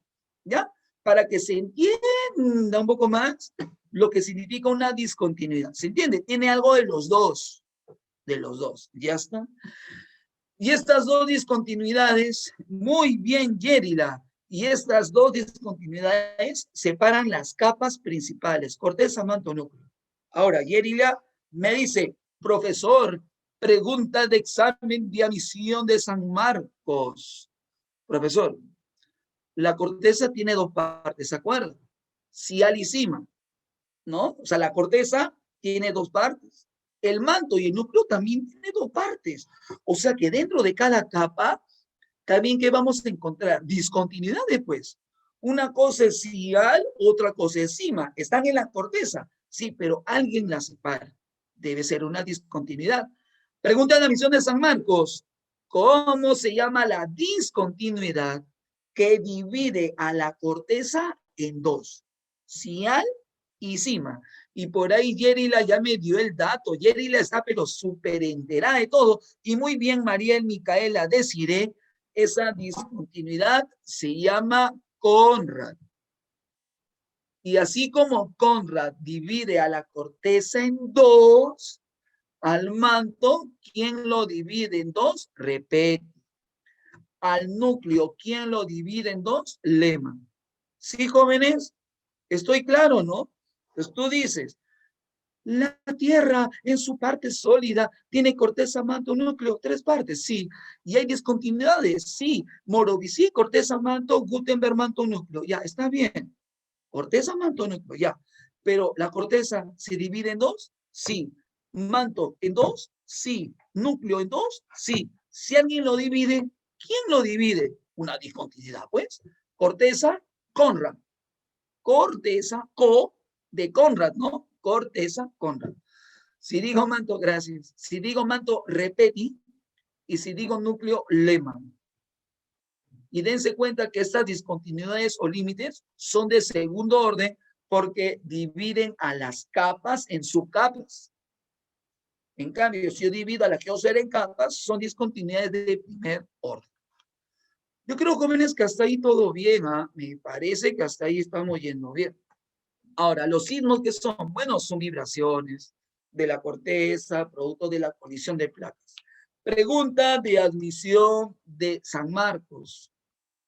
¿Ya? Para que se entienda un poco más lo que significa una discontinuidad. ¿Se entiende? Tiene algo de los dos, ¿ya está? Y estas dos discontinuidades, muy bien, Yérida, y estas dos discontinuidades separan las capas principales, corteza, manto, núcleo. Ahora, Yérida me dice, profesor, pregunta de examen de admisión de San Marcos. Profesor, la corteza tiene dos partes, ¿se acuerdan? Cial y cima, ¿no? O sea, la corteza tiene dos partes. El manto y el núcleo también tiene dos partes. O sea que dentro de cada capa, también que vamos a encontrar discontinuidades, pues. Una cosa es cial, otra cosa es cima. Están en la corteza, sí, pero alguien las separa. Debe ser una discontinuidad. Pregunta de la misión de San Marcos. ¿Cómo se llama la discontinuidad que divide a la corteza en dos? Cial y cima. Y por ahí Yerila ya me dio el dato. Yerila está pero súper enterada de todo. Y muy bien, Mariel Micaela Desiré, esa discontinuidad se llama Conrad. Y así como Conrad divide a la corteza en dos, al manto, ¿quién lo divide en dos? Repete. Al núcleo, ¿quién lo divide en dos? Lehmann. ¿Sí, jóvenes? Estoy claro, ¿no? Entonces tú dices, la Tierra en su parte sólida tiene corteza, manto, núcleo, tres partes, sí. Y hay discontinuidades, sí. Morovisic, corteza, manto, Gutenberg, manto, núcleo. Ya, está bien. Corteza, manto, núcleo, ya. Pero la corteza se divide en dos, sí. Manto en dos, sí. Núcleo en dos, sí. Si alguien lo divide, ¿quién lo divide? Una discontinuidad, pues. Corteza, Conrad. Corteza, de Conrad, ¿no? corteza, Conrad. Si digo manto, gracias. Si digo manto, repeti. Y si digo núcleo, Lehmann. Y dense cuenta que estas discontinuidades o límites son de segundo orden porque dividen a las capas en subcapas. En cambio, si yo divido a la geosfera en capas, son discontinuidades de primer orden. Yo creo, jóvenes, que hasta ahí todo bien, ¿ah? Me parece que hasta ahí estamos yendo bien. Ahora, los sismos que son, bueno, son vibraciones de la corteza, producto de la colisión de placas. Pregunta de admisión de San Marcos.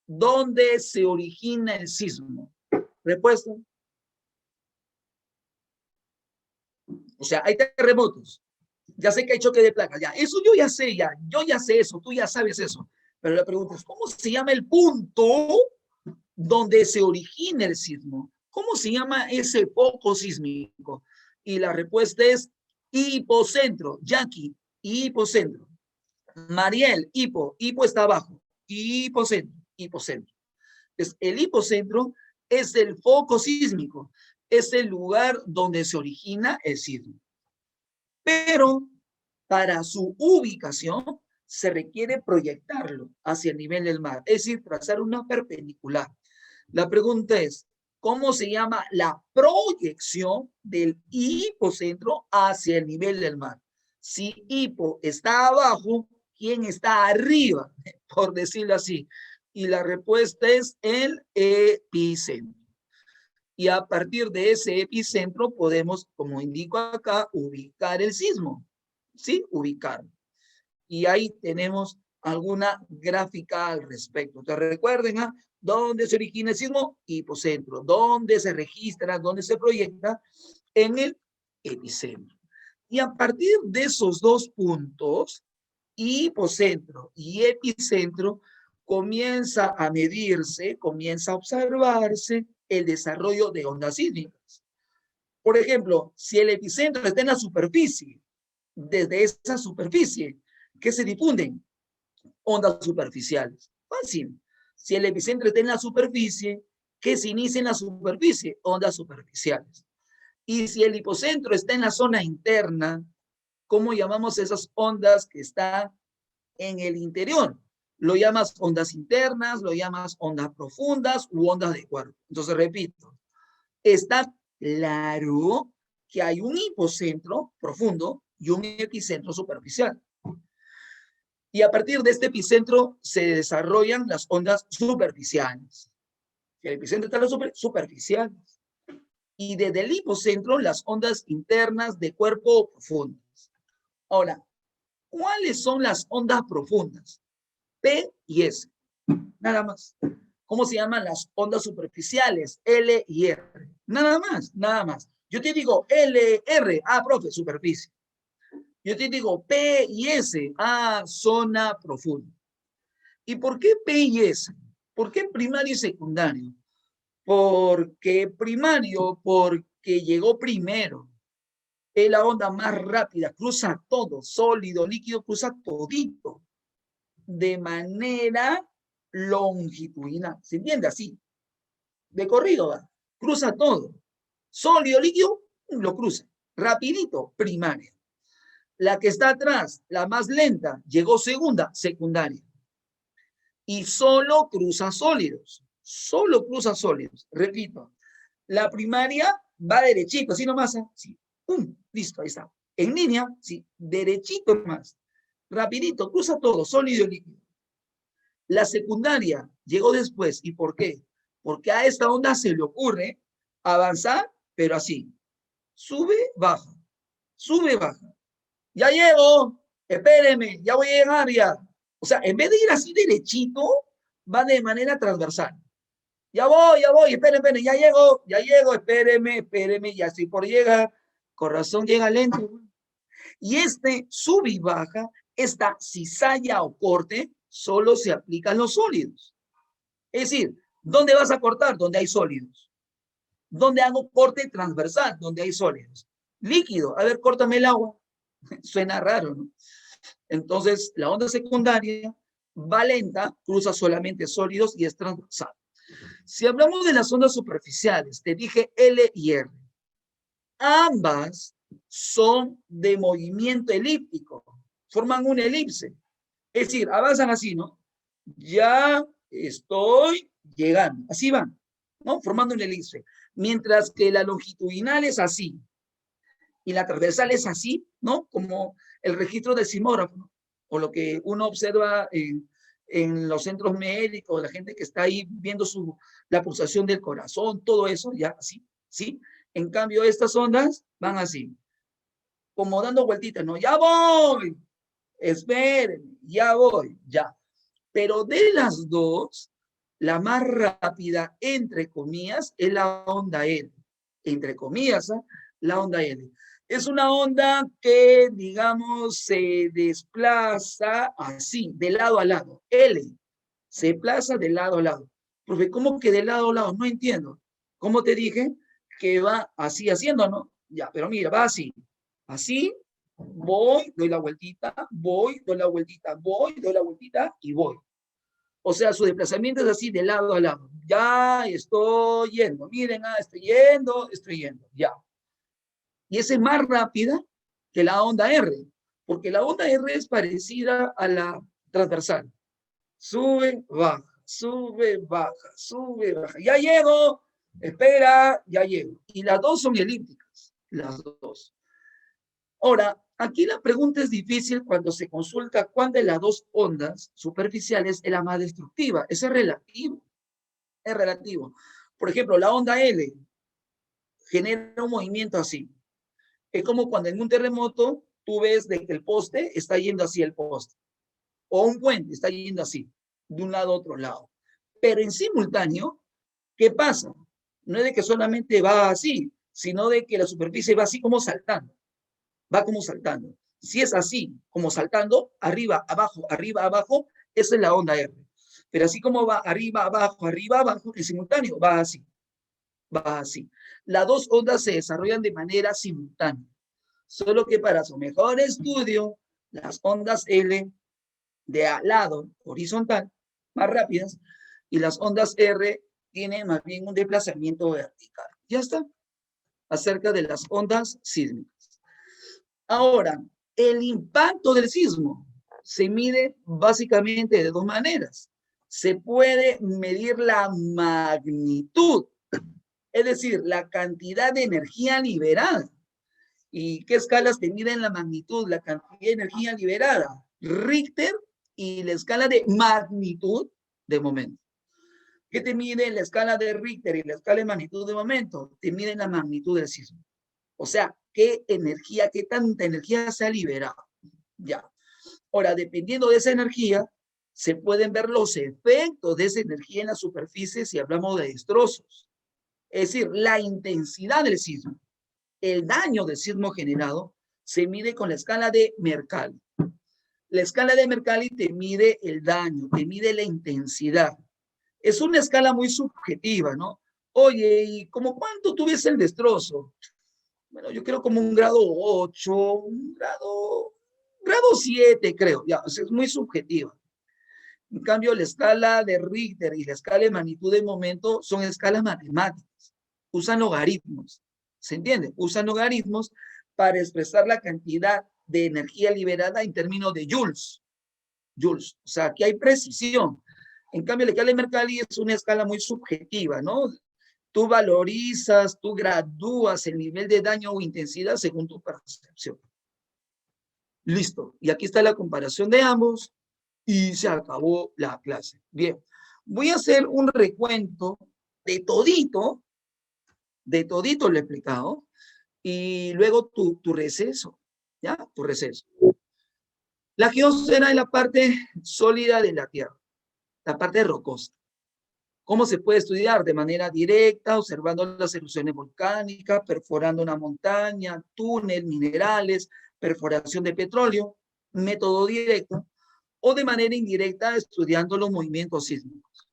¿Dónde se origina el sismo? Respuesta. O sea, hay terremotos. Ya sé que hay choque de placas, ya. Eso yo ya sé, ya. Yo ya sé eso, tú ya sabes eso. Pero la pregunta es, ¿cómo se llama el punto donde se origina el sismo? ¿Cómo se llama ese foco sísmico? Y la respuesta es hipocentro. Jackie, hipocentro. Mariel, hipo está abajo. Hipocentro. Es el hipocentro es el foco sísmico, es el lugar donde se origina el sismo. Pero para su ubicación se requiere proyectarlo hacia el nivel del mar, es decir, trazar una perpendicular. La pregunta es, ¿cómo se llama la proyección del hipocentro hacia el nivel del mar? Si hipo está abajo, ¿quién está arriba? Por decirlo así. Y la respuesta es el epicentro. Y a partir de ese epicentro podemos, como indico acá, ubicar el sismo. ¿Sí? Ubicarlo. Y ahí tenemos alguna gráfica al respecto. ¿Te recuerden? ¿Dónde se origina el sismo? Hipocentro. ¿Dónde se registra? ¿Dónde se proyecta? En el epicentro. Y a partir de esos dos puntos, hipocentro y epicentro, comienza a medirse, comienza a observarse el desarrollo de ondas sísmicas. Por ejemplo, si el epicentro está en la superficie, desde esa superficie, ¿qué se difunden? Ondas superficiales. Fácil. Si el epicentro está en la superficie, ¿qué se inicia en la superficie? Ondas superficiales. Y si el hipocentro está en la zona interna, ¿cómo llamamos esas ondas que están en el interior? Lo llamas ondas internas, lo llamas ondas profundas u ondas de cuerpo. Entonces, repito, está claro que hay un hipocentro profundo y un epicentro superficial. Y a partir de este epicentro se desarrollan las ondas superficiales. El epicentro está en las superficiales. Y desde el hipocentro las ondas internas de cuerpo profundas. Ahora, ¿cuáles son las ondas profundas? P y S. Nada más. ¿Cómo se llaman las ondas superficiales? L y R. Nada más, nada más. Yo te digo L, R, profe, superficie. Yo te digo P y S, zona profunda. ¿Y por qué P y S? ¿Por qué primario y secundario? Porque primario, porque llegó primero. Es la onda más rápida, cruza todo, sólido, líquido, cruza todito. De manera longitudinal. ¿Se entiende? Así. De corrido va. Cruza todo. Sólido, líquido, lo cruza. Rapidito, primaria. La que está atrás, la más lenta, llegó segunda, secundaria. Y solo cruza sólidos. Solo cruza sólidos. Repito, la primaria va derechito, así nomás. Sí. Listo, ahí está. En línea, sí, derechito más. Rapidito, cruza todo, sólido y líquido. La secundaria llegó después. ¿Y por qué? Porque a esta onda se le ocurre avanzar, pero así. Sube, baja. Sube, baja. Ya llego, espéreme, ya voy a llegar ya. O sea, en vez de ir así derechito, va de manera transversal. Ya voy, espéreme, ya llego, espéreme, ya estoy por llegar. Corazón llega lento. Y este sube y baja, esta cizalla o corte, solo se aplica en los sólidos. Es decir, ¿dónde vas a cortar? Donde hay sólidos. ¿Dónde hago corte transversal? Donde hay sólidos. Líquido, a ver, córtame el agua. Suena raro, ¿no? Entonces, la onda secundaria va lenta, cruza solamente sólidos y es transversal. Si hablamos de las ondas superficiales, te dije L y R. Ambas son de movimiento elíptico, forman una elipse. Es decir, avanzan así, ¿no? Ya estoy llegando, así van, ¿no? Formando una elipse. Mientras que la longitudinal es así y la transversal es así, ¿no? Como el registro del sismógrafo, ¿no? O lo que uno observa en los centros médicos, la gente que está ahí viendo la pulsación del corazón, todo eso, ya así, ¿sí? En cambio, estas ondas van así, como dando vueltitas, ¿no? Ya voy, esperen, ya voy, ya. Pero de las dos, la más rápida, entre comillas, es la onda L. Entre comillas, ¿eh? La onda L. Es una onda que, digamos, se desplaza así, de lado a lado. L se desplaza de lado a lado. Profe, ¿cómo que de lado a lado? No entiendo. ¿Cómo te dije que va así haciendo, no? Ya, pero mira, va así. Así, voy, doy la vueltita, voy, doy la vueltita, voy, doy la vueltita y voy. O sea, su desplazamiento es así de lado a lado. Ya estoy yendo. Miren, estoy yendo, ya. Y esa es más rápida que la onda R, porque la onda R es parecida a la transversal. Sube, baja, sube, baja, sube, baja. Ya llego, espera, ya llego. Y las dos son elípticas, las dos. Ahora, aquí la pregunta es difícil cuando se consulta cuál de las dos ondas superficiales es la más destructiva. Eso es relativo. Es relativo. Por ejemplo, la onda L genera un movimiento así. Es como cuando en un terremoto tú ves de que el poste está yendo hacia el poste. O un puente está yendo así, de un lado a otro lado. Pero en simultáneo, ¿qué pasa? No es de que solamente va así, sino de que la superficie va así como saltando. Va como saltando. Si es así, como saltando, arriba, abajo, esa es la onda R. Pero así como va arriba, abajo, en simultáneo, va así, va así. Las dos ondas se desarrollan de manera simultánea. Solo que para su mejor estudio, las ondas L de al lado, horizontal, más rápidas, y las ondas R tienen más bien un desplazamiento vertical. Ya está, acerca de las ondas sísmicas. Ahora, el impacto del sismo se mide básicamente de dos maneras. Se puede medir la magnitud, es decir, la cantidad de energía liberada. ¿Y qué escalas te miden la magnitud, la cantidad de energía liberada? Richter y la escala de magnitud de momento. ¿Qué te mide la escala de Richter y la escala de magnitud de momento? Te miden la magnitud del sismo. O sea, qué energía, qué tanta energía se ha liberado. Ya. Ahora, dependiendo de esa energía, se pueden ver los efectos de esa energía en la superficie si hablamos de destrozos. Es decir, la intensidad del sismo, el daño del sismo generado, se mide con la escala de Mercalli. La escala de Mercalli te mide el daño, te mide la intensidad. Es una escala muy subjetiva, ¿no? Oye, ¿y como cuánto tuviese el destrozo? Bueno, yo creo como un grado 8, grado 7, creo. Ya, o sea, es muy subjetiva. En cambio, la escala de Richter y la escala de magnitud de momento son escalas matemáticas. Usan logaritmos. ¿Se entiende? Usan logaritmos para expresar la cantidad de energía liberada en términos de joules. Joules. O sea, aquí hay precisión. En cambio, la escala de Mercalli es una escala muy subjetiva, ¿no? Tú valorizas, tú gradúas el nivel de daño o intensidad según tu percepción. Listo. Y aquí está la comparación de ambos y se acabó la clase. Bien. Voy a hacer un recuento de todito lo he explicado, y luego tu receso, ¿ya? Tu receso. La geosfera es la parte sólida de la Tierra, la parte rocosa. ¿Cómo se puede estudiar? De manera directa, observando las erupciones volcánicas, perforando una montaña, túnel, minerales, perforación de petróleo, método directo, o de manera indirecta, estudiando los movimientos sísmicos.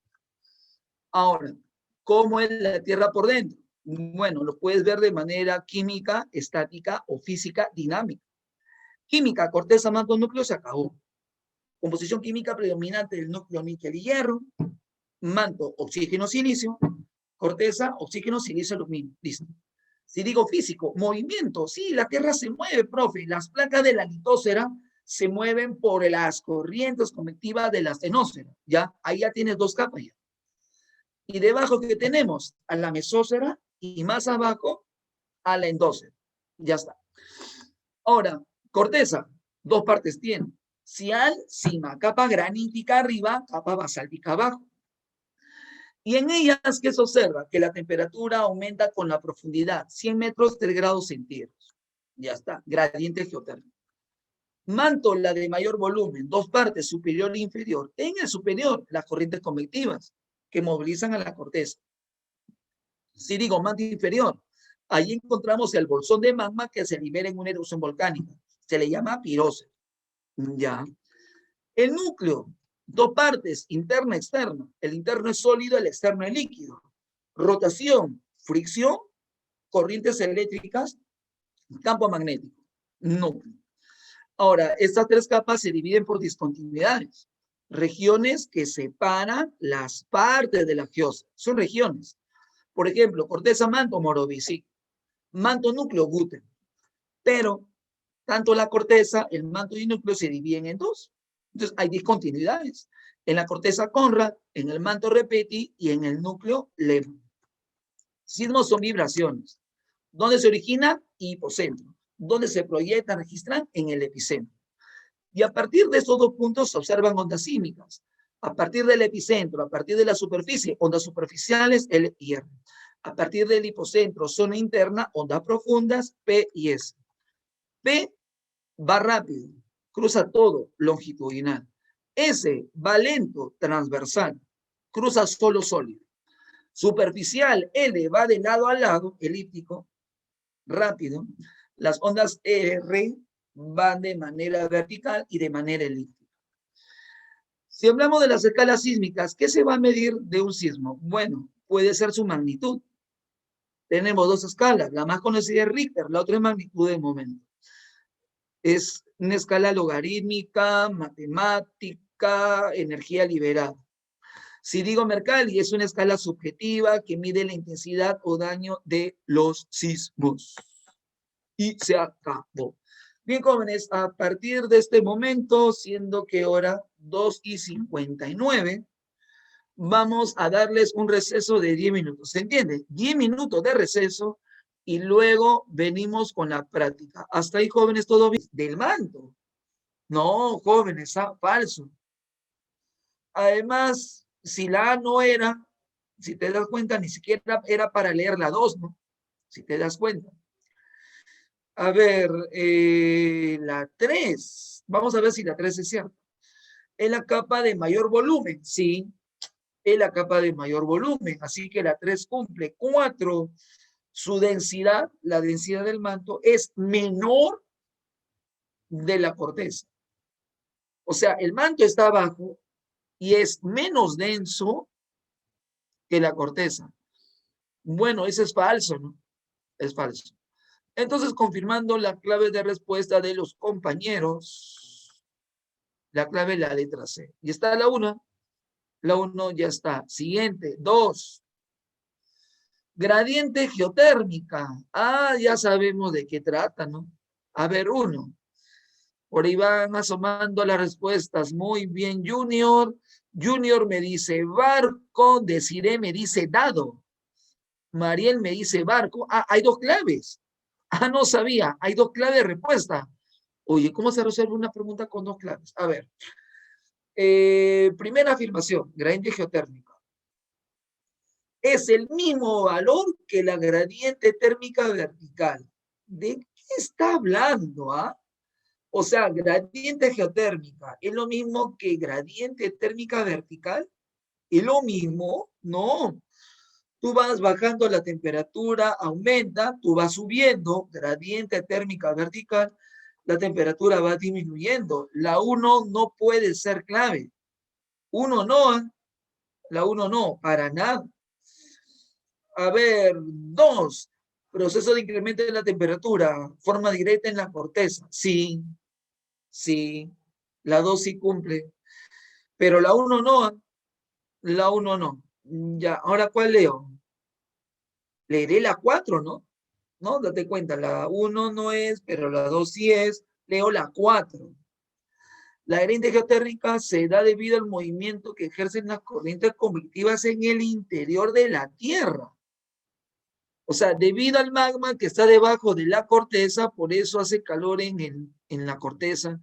Ahora, ¿cómo es la Tierra por dentro? Bueno, lo puedes ver de manera química, estática o física dinámica. Química, corteza, manto, núcleo, se acabó. Composición química predominante del núcleo, níquel y hierro. Manto, oxígeno, silicio. Corteza, oxígeno, silicio, aluminio. Listo. Si digo físico, movimiento, sí, la Tierra se mueve, profe. Las placas de la litósfera se mueven por las corrientes convectivas de la astenosfera, ¿ya? Ahí ya tienes dos capas ya. Y debajo que tenemos a la mesósfera y más abajo a la endósfera. Ya está. Ahora, corteza, dos partes tiene. Cial, cima, capa granítica arriba, capa basáltica abajo. Y en ellas, ¿qué se observa? Que la temperatura aumenta con la profundidad, 100 metros, 3 grados centígrados. Ya está, gradiente geotérmico. Manto, la de mayor volumen, dos partes, superior e inferior. En el superior, las corrientes convectivas que movilizan a la corteza. Si digo manto inferior, ahí encontramos el bolsón de magma que se libera en una erupción volcánica. Se le llama piróxeno. Ya. El núcleo, dos partes, interna y externa. El interno es sólido, el externo es líquido. Rotación, fricción, corrientes eléctricas, campo magnético, núcleo. Ahora, estas tres capas se dividen por discontinuidades. Regiones que separan las partes de la geosfera. Son regiones. Por ejemplo, corteza manto Morovici, manto núcleo Gutten. Pero tanto la corteza, el manto y el núcleo se dividen en dos. Entonces hay discontinuidades. En la corteza Conrad, en el manto Repetti y en el núcleo Lehmann. Sismos son vibraciones. ¿Dónde se origina? Hipocentro. ¿Dónde se proyectan, registran? En el epicentro. Y a partir de estos dos puntos se observan ondas sísmicas. A partir del epicentro, a partir de la superficie, ondas superficiales, L y R. A partir del hipocentro, zona interna, ondas profundas, P y S. P va rápido, cruza todo, longitudinal. S va lento, transversal, cruza solo sólido. Superficial, L va de lado a lado, elíptico, rápido. Las ondas R van de manera vertical y de manera elíptica. Si hablamos de las escalas sísmicas, ¿qué se va a medir de un sismo? Bueno, puede ser su magnitud. Tenemos dos escalas, la más conocida es Richter, la otra es magnitud de momento. Es una escala logarítmica, matemática, energía liberada. Si digo Mercalli, es una escala subjetiva que mide la intensidad o daño de los sismos. Y se acabó. Bien, jóvenes, a partir de este momento, siendo que hora 2:59, vamos a darles un receso de 10 minutos. ¿Se entiende? 10 minutos de receso y luego venimos con la práctica. Hasta ahí, jóvenes, todo bien. Del manto. No, jóvenes, falso. Además, si la A no era, si te das cuenta, ni siquiera era para leer la 2, ¿no? Si te das cuenta. A ver, la 3. Vamos a ver si la 3 es cierta. Es la capa de mayor volumen, sí. Es la capa de mayor volumen. Así que la 3 cumple. 4. Su densidad, la densidad del manto, es menor de la corteza. O sea, el manto está abajo y es menos denso que la corteza. Bueno, eso es falso, ¿no? Es falso. Entonces, confirmando la clave de respuesta de los compañeros, la clave es la letra C. Y está la 1. La 1 ya está. Siguiente, 2. Gradiente geotérmica. Ah, ya sabemos de qué trata, ¿no? A ver, 1. Por ahí van asomando las respuestas. Muy bien, Junior. Junior me dice barco. Desiree me dice dado. Mariel me dice barco. Ah, hay dos claves. Ah, no sabía. Hay dos claves de respuesta. Oye, ¿cómo se resuelve una pregunta con dos claves? A ver. Primera afirmación, gradiente geotérmica. Es el mismo valor que la gradiente térmica vertical. ¿De qué está hablando? ¿Ah? O sea, gradiente geotérmica, ¿es lo mismo que gradiente térmica vertical? ¿Es lo mismo? No. Tú vas bajando la temperatura, aumenta, tú vas subiendo, gradiente térmica vertical, la temperatura va disminuyendo. La 1 no puede ser clave. 1 no, la 1 no, para nada. A ver, 2, proceso de incremento de la temperatura, forma directa en la corteza. Sí, sí, la 2 sí cumple, pero la 1 no, la 1 no. Ya, ahora ¿cuál leo? Leeré la 4, ¿no? ¿no? Date cuenta, la 1 no es, pero la 2 sí es. Leo la 4. La herencia geotérmica se da debido al movimiento que ejercen las corrientes convectivas en el interior de la Tierra. O sea, debido al magma que está debajo de la corteza, por eso hace calor en la corteza,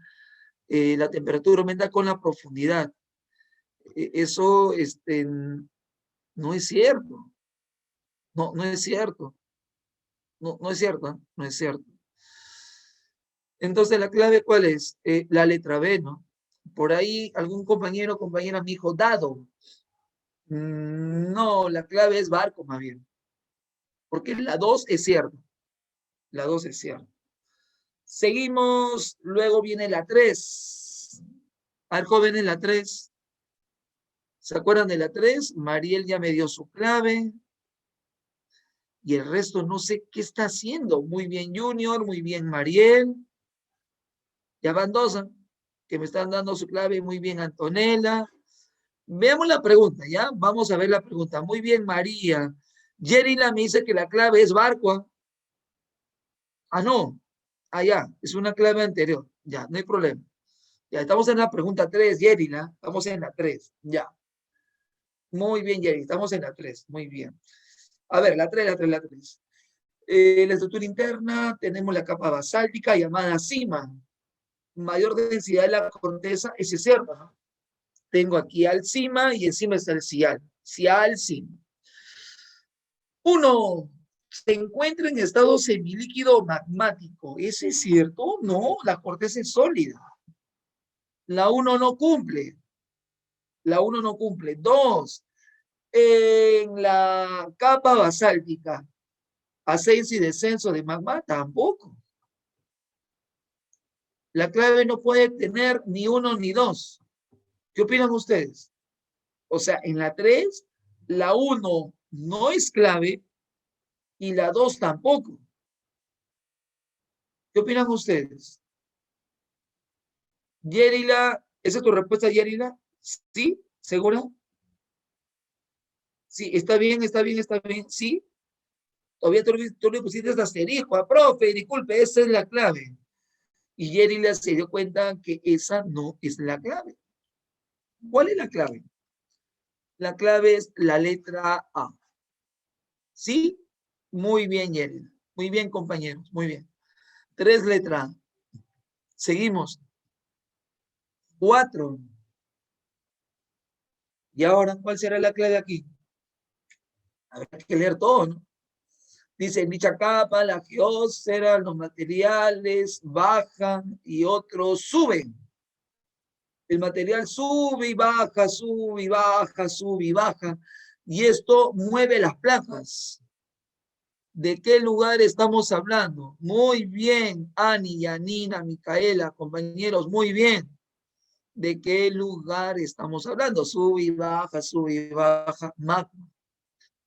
la temperatura aumenta con la profundidad. Eso no es cierto. No, no es cierto. No, no es cierto. No es cierto. Entonces, ¿la clave cuál es? La letra B, ¿no? Por ahí algún compañero o compañera me dijo, dado. No, la clave es barco, más bien. Porque la 2 es cierto. La 2 es cierto. Seguimos, luego viene la 3. A ver, jóvenes, la 3. ¿Se acuerdan de la 3? Mariel ya me dio su clave. Y el resto no sé qué está haciendo. Muy bien, Junior. Muy bien, Mariel. Ya van dos, ¿eh? Que me están dando su clave. Muy bien, Antonella. Veamos la pregunta, ¿ya? Vamos a ver la pregunta. Muy bien, María. Yerila me dice que la clave es barco. Ah, no. Ah, ya. Es una clave anterior. Ya, no hay problema. Ya, estamos en la pregunta 3, Yerila. Estamos en la 3. Ya. Muy bien, Yerila. Estamos en la 3. Muy bien. A ver, la 3, la 3, la 3. La estructura interna, tenemos la capa basáltica llamada cima. Mayor densidad de la corteza, ese es cierto, ¿no? Tengo aquí al cima y encima está el cial. Cial, cima. 1. Se encuentra en estado semilíquido magmático. ¿Ese es cierto? No, la corteza es sólida. La 1 no cumple. La 1 no cumple. 2. En la capa basáltica, ascenso y descenso de magma, tampoco. La clave no puede tener ni 1 ni 2. ¿Qué opinan ustedes? O sea, en la 3, la 1 no es clave y la 2 tampoco. ¿Qué opinan ustedes? Yerila, ¿esa es tu respuesta, Yerila? ¿Sí? ¿Segura? Sí, está bien, está bien, está bien. ¿Sí? Todavía tú le pusiste hasta asterisco. Profe, disculpe, esa es la clave. Y Yerila se dio cuenta que esa no es la clave. ¿Cuál es la clave? La clave es la letra A. ¿Sí? Muy bien, Yerila. Muy bien, compañeros. Muy bien. 3 letras. Seguimos. 4. ¿Y ahora cuál será la clave aquí? Habrá que leer todo, ¿no? Dice, en dicha capa, la geósfera, los materiales bajan y otros suben. El material sube y baja, sube y baja, sube y baja. Y esto mueve las placas. ¿De qué lugar estamos hablando? Muy bien, Ani, Yanina, Micaela, compañeros, muy bien. ¿De qué lugar estamos hablando? Sube y baja, magma.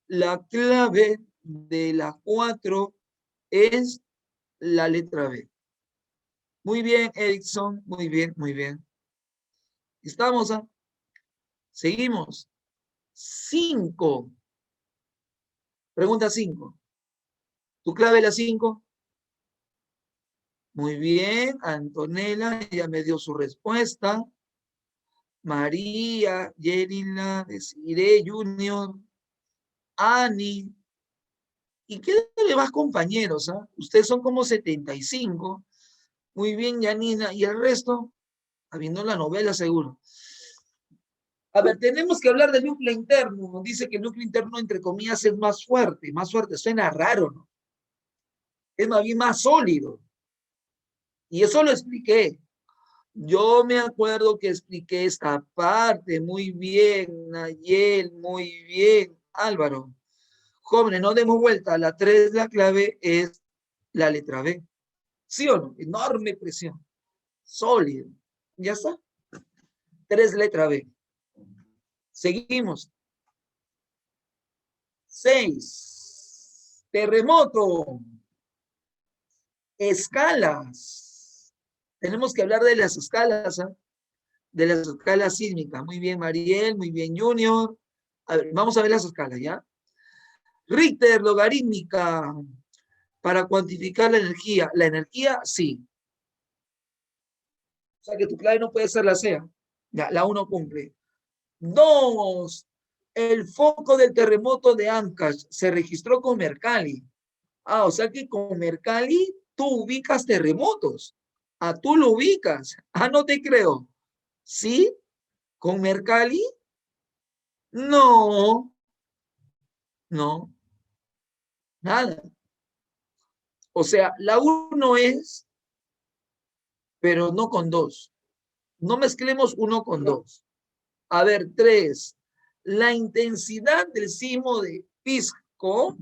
La clave de las 4 es la letra B. Muy bien, Erickson, muy bien, muy bien. Estamos, ¿ah? Seguimos. 5. Pregunta 5. ¿Tu clave es la 5? Muy bien, Antonella ya me dio su respuesta. María, Yerila, Desiree Junior, Ani. ¿Y qué de más compañeros? ¿Ah? Ustedes son como 75. Muy bien, Yanina. ¿Y el resto? Habiendo la novela, seguro. A ver, tenemos que hablar del núcleo interno. Dice que el núcleo interno, entre comillas, es más fuerte. Más fuerte, suena raro, ¿no? Es más bien más sólido. Y eso lo expliqué. Yo me acuerdo que expliqué esta parte muy bien, Nayel, muy bien, Álvaro. Jóvenes, no demos vuelta. La 3, la clave es la letra B. ¿Sí o no? Enorme presión. Sólido. Ya está. 3, letra B. Seguimos. 6. Terremoto. Escalas. Tenemos que hablar de las escalas, ¿eh? De las escalas sísmicas. Muy bien, Mariel, muy bien, Junior. A ver, vamos a ver las escalas, ¿ya? Richter, logarítmica. para cuantificar la energía. La energía, sí. O sea que tu clave no puede ser la C. Ya, la 1 cumple. 2. El foco del terremoto de Ancash se registró con Mercalli. O sea que con Mercalli tú ubicas terremotos. Tú lo ubicas. No te creo. ¿Sí? ¿Con Mercalli? No, no, nada. O sea, la 1 es, pero no con 2. No mezclemos 1 con 2. A ver, 3. La intensidad del sismo de Pisco,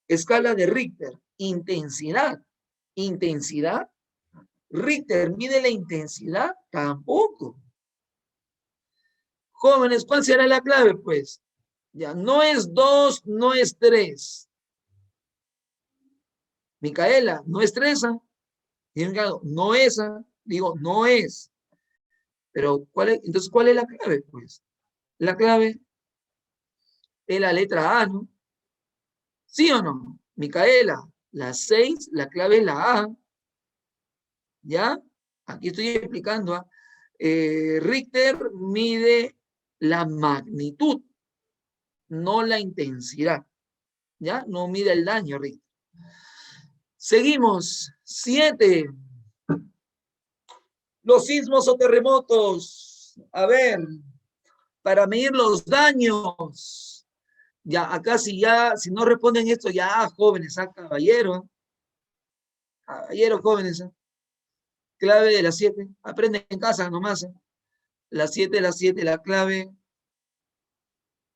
escala de Richter. Intensidad. Intensidad. Richter mide la intensidad. Tampoco. Jóvenes, ¿cuál será la clave? Pues ya no es 2, no es 3. Micaela, no es 3. No es. Digo, no es. Pero, entonces, ¿cuál es la clave? Pues la clave es la letra A, ¿no? ¿Sí o no? Micaela, la 6, la clave es la A. ¿Ya? Aquí estoy explicando. Richter mide la magnitud, no la intensidad. ¿Ya? No mide el daño, Richter. Seguimos. 7. Los sismos o terremotos. A ver, para medir los daños. Ya, acá si no responden esto, ya, jóvenes, caballero. Caballero, jóvenes. Clave de las 7. Aprende en casa nomás. La 7, la clave,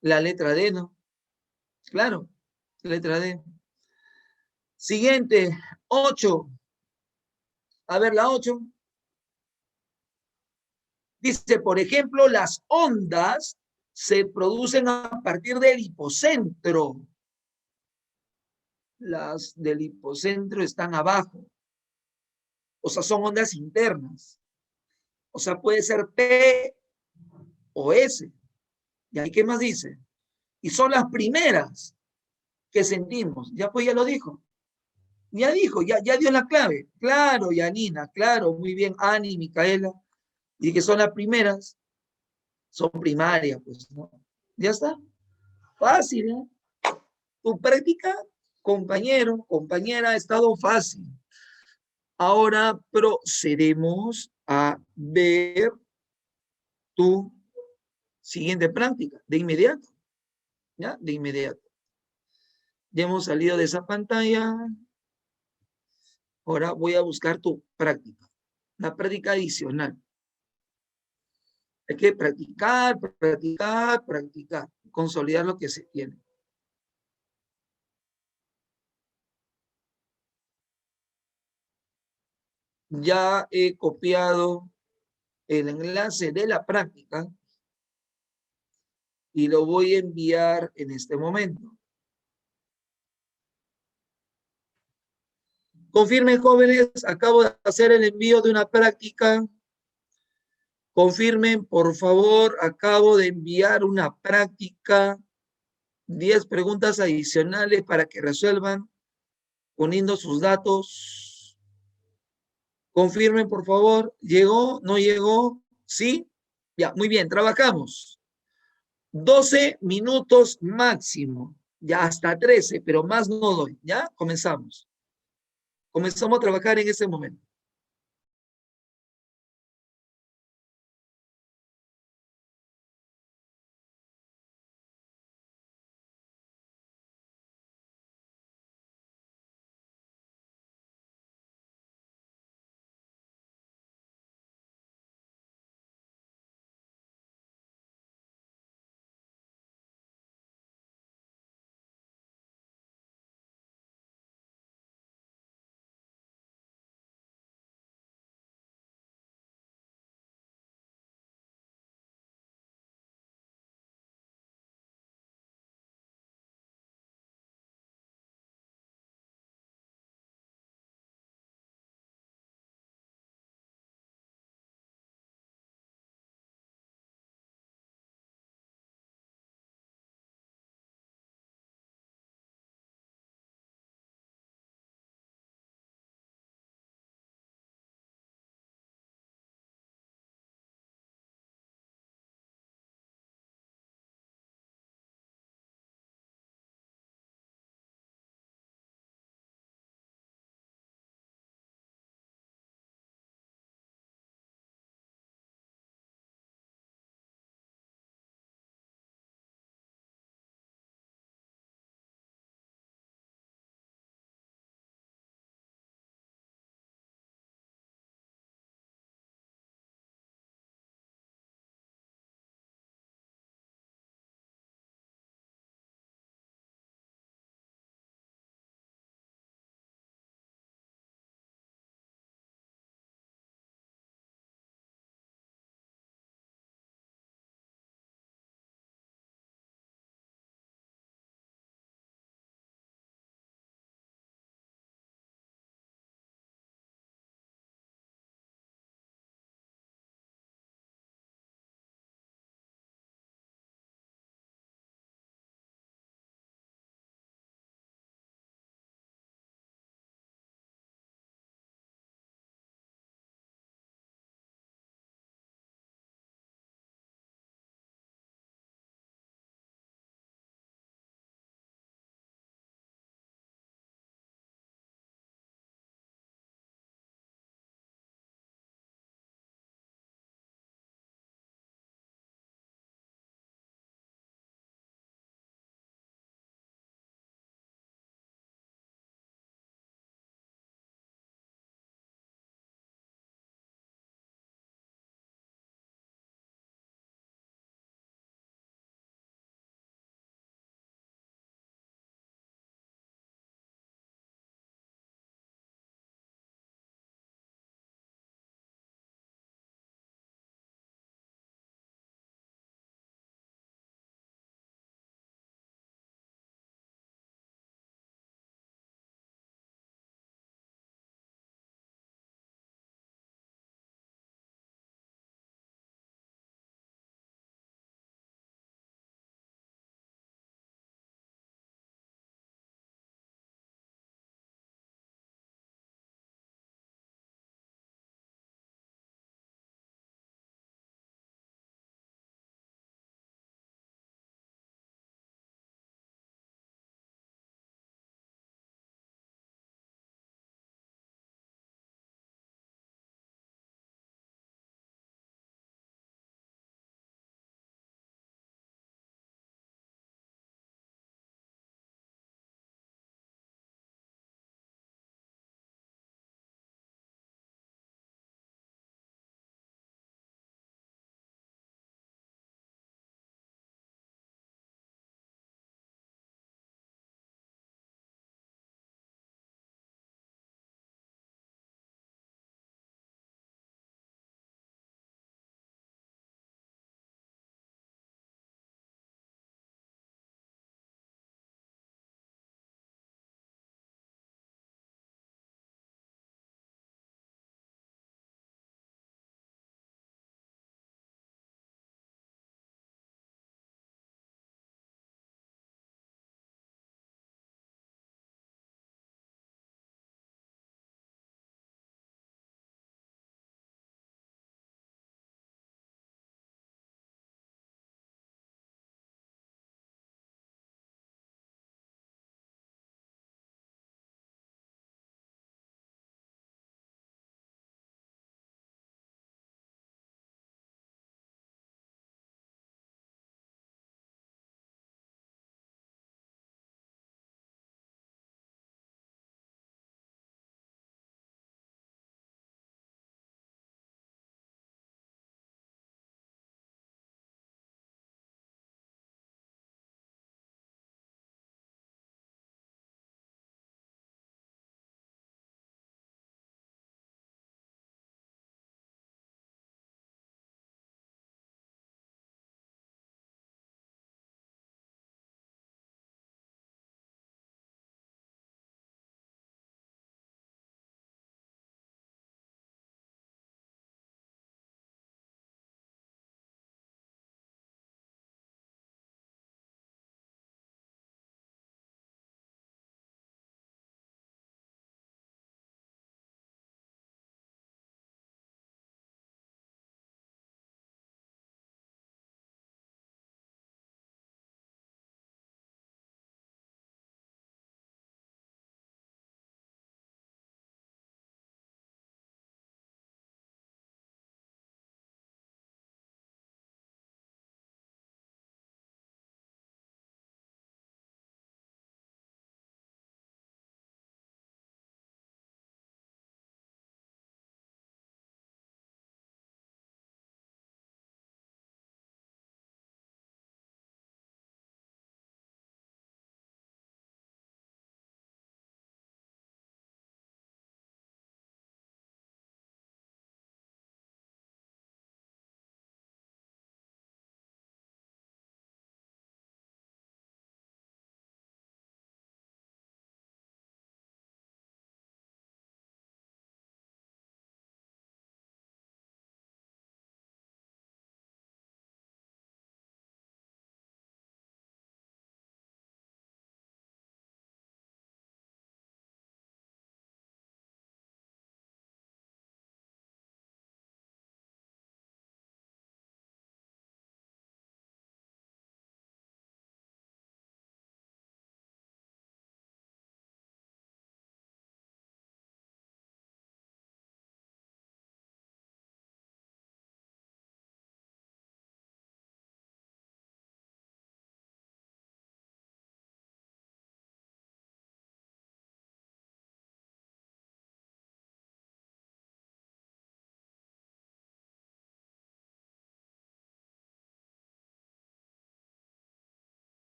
la letra D, ¿no? Claro, letra D. Siguiente, 8. A ver, la 8. Dice, por ejemplo, las ondas se producen a partir del hipocentro. Las del hipocentro están abajo. O sea, son ondas internas. O sea, puede ser P o S. ¿Y ahí qué más dice? Y son las primeras que sentimos. Ya pues ya lo dijo. Ya dijo, ya dio la clave. Claro, Yanina, claro, muy bien, Ani, Micaela. Y que son las primeras, son primarias, pues, ¿no? Ya está. Fácil, ¿eh? Tu práctica, compañero, compañera, ha estado fácil. Ahora procedemos a ver tu siguiente práctica, de inmediato, ¿ya? De inmediato. Ya hemos salido de esa pantalla. Ahora voy a buscar tu práctica, la práctica adicional. Hay que practicar, practicar, practicar, consolidar lo que se tiene. Ya he copiado el enlace de la práctica y lo voy a enviar en este momento. Confirmen, jóvenes, acabo de hacer el envío de una práctica. Confirmen, por favor, acabo de enviar una práctica. 10 preguntas adicionales para que resuelvan poniendo sus datos. Confirmen, por favor. ¿Llegó? ¿No llegó? ¿Sí? Ya, muy bien, trabajamos. 12 minutos máximo. Ya hasta 13, pero más no doy. ¿Ya? Comenzamos. Comenzamos a trabajar en ese momento.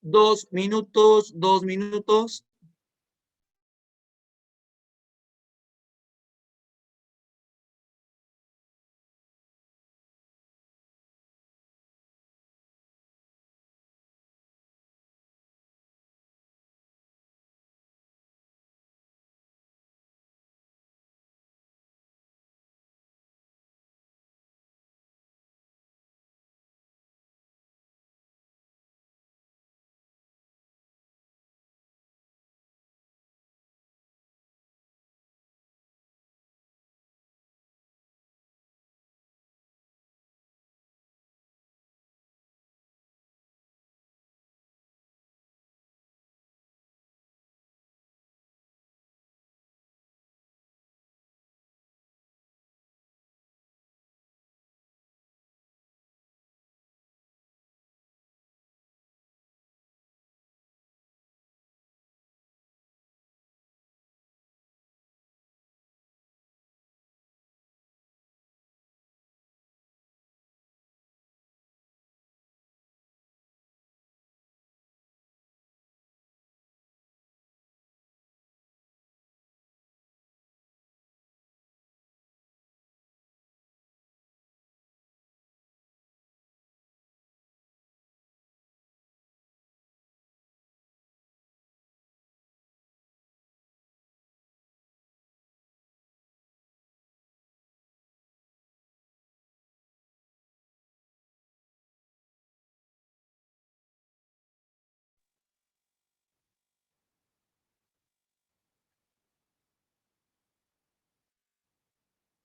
2 minutos, 2 minutos.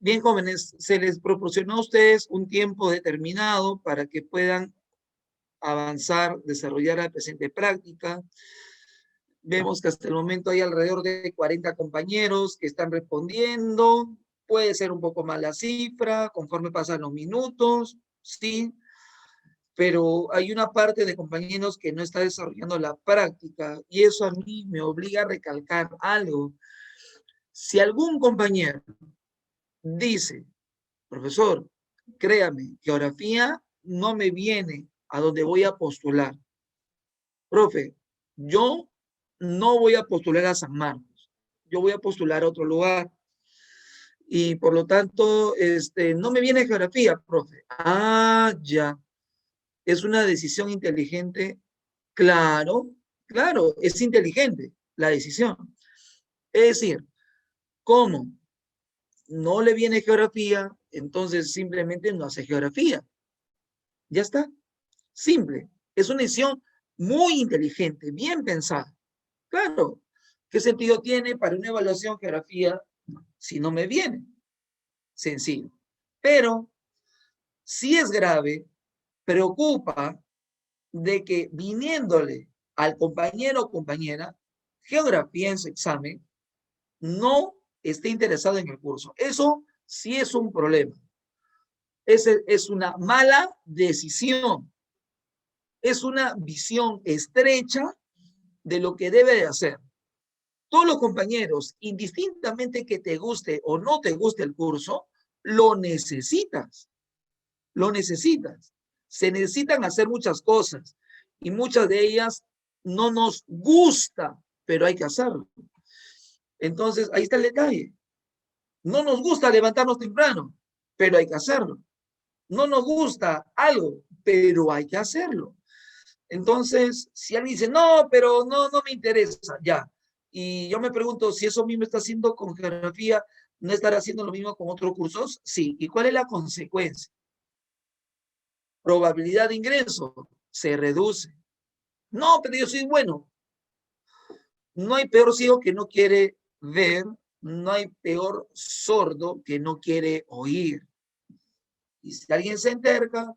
Bien, jóvenes, se les proporcionó a ustedes un tiempo determinado para que puedan avanzar, desarrollar la presente práctica. Vemos que hasta el momento hay alrededor de 40 compañeros que están respondiendo. Puede ser un poco más la cifra conforme pasan los minutos, sí, pero hay una parte de compañeros que no está desarrollando la práctica y eso a mí me obliga a recalcar algo. Si algún compañero dice, profesor, créame, geografía no me viene a donde voy a postular. Profe, yo no voy a postular a San Marcos, yo voy a postular a otro lugar. Y por lo tanto, no me viene geografía, profe. Ah, ya. Es una decisión inteligente. Claro, claro, es inteligente la decisión. Es decir, ¿cómo? No le viene geografía, entonces simplemente no hace geografía. Ya está. Simple. Es una decisión muy inteligente, bien pensada. Claro, ¿qué sentido tiene para una evaluación geografía si no me viene? Sencillo. Pero si es grave, preocupa de que viniéndole al compañero o compañera geografía en su examen, no esté interesado en el curso. Eso sí es un problema. Es una mala decisión. Es una visión estrecha de lo que debe de hacer. Todos los compañeros, indistintamente que te guste o no te guste el curso, lo necesitas. Lo necesitas. Se necesitan hacer muchas cosas y muchas de ellas no nos gusta, pero hay que hacerlo. Entonces, ahí está el detalle. No nos gusta levantarnos temprano, pero hay que hacerlo. No nos gusta algo, pero hay que hacerlo. Entonces, si alguien dice, no, pero no me interesa, ya. Y yo me pregunto, si eso mismo está haciendo con geografía, ¿no estará haciendo lo mismo con otros cursos? Sí. ¿Y cuál es la consecuencia? Probabilidad de ingreso se reduce. No, pero yo soy bueno. No hay peor ciego que no quiere ver, no hay peor sordo que no quiere oír. Y si alguien se enterca,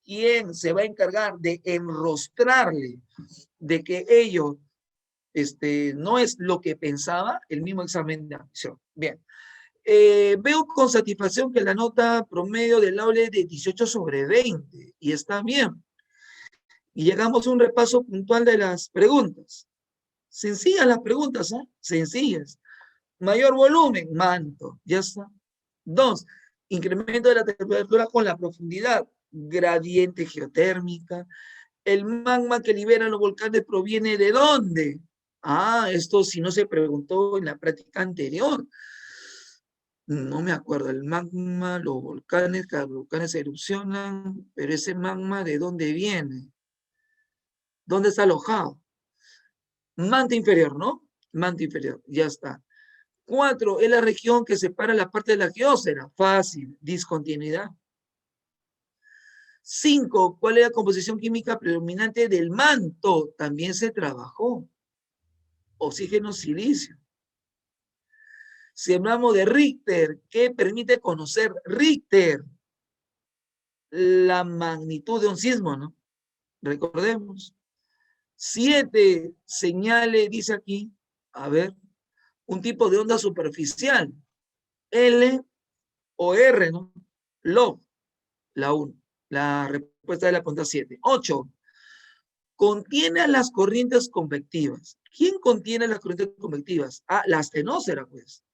¿quién se va a encargar de enrostrarle de que ello no es lo que pensaba? El mismo examen de admisión. Bien. Veo con satisfacción que la nota promedio del aula es de 18/20 y está bien. Y llegamos a un repaso puntual de las preguntas. Sencillas las preguntas, ¿eh? Sencillas. Mayor volumen, manto, ya está. 2, incremento de la temperatura con la profundidad, gradiente geotérmica, ¿El magma que liberan los volcanes proviene de dónde? Ah, esto sí no se preguntó en la práctica anterior. No me acuerdo, el magma, los volcanes, cada volcanes erupcionan, pero ese magma, ¿de dónde viene? ¿Dónde está alojado? Manto inferior, ¿no? Manto inferior, ya está. 4, es la región que separa la parte de la geósfera. Fácil, discontinuidad. 5, ¿cuál es la composición química predominante del manto? También se trabajó. Oxígeno, silicio. Si hablamos de Richter, ¿qué permite conocer Richter? La magnitud de un sismo, ¿no? Recordemos. 7, señale, dice aquí, a ver, un tipo de onda superficial. L o R, ¿no? Log, la 1. La respuesta de la pregunta 7. 8. Contiene a las corrientes convectivas. ¿Quién contiene las corrientes convectivas? Ah, la astenósfera, pues.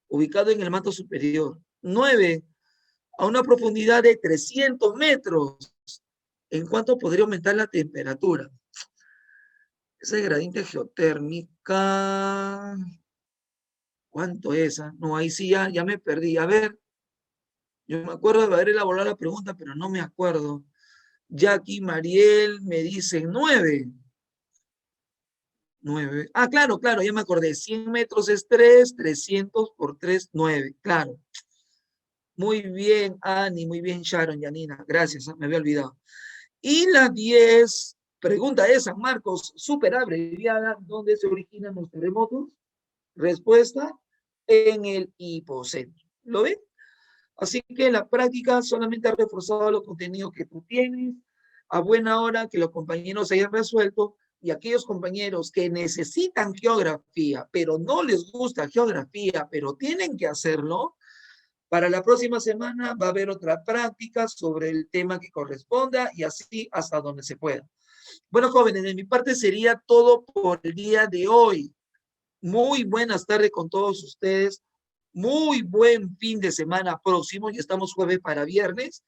Ubicado en el manto superior. 9. A una profundidad de 300 metros. ¿En cuánto podría aumentar la temperatura? Esa gradiente geotérmica. ¿Cuánto es? No, ahí sí ya me perdí. A ver, yo me acuerdo de haber elaborado la pregunta, pero no me acuerdo. Jackie, Mariel, me dicen 9. 9. Ah, claro, claro, ya me acordé. 100 metros es 3, 300 por 3, 9. Claro. Muy bien, Ani, muy bien, Sharon, Yanina. Gracias, me había olvidado. Y la 10, pregunta de San Marcos, súper abreviada, ¿dónde se originan los terremotos? Respuesta, en el hipocentro. ¿Lo ven? Así que la práctica solamente ha reforzado los contenidos que tú tienes. A buena hora que los compañeros hayan resuelto, y aquellos compañeros que necesitan geografía, pero no les gusta geografía, pero tienen que hacerlo, para la próxima semana va a haber otra práctica sobre el tema que corresponda y así hasta donde se pueda. Bueno, jóvenes, de mi parte sería todo por el día de hoy. Muy buenas tardes con todos ustedes. Muy buen fin de semana próximo. Ya estamos jueves para viernes.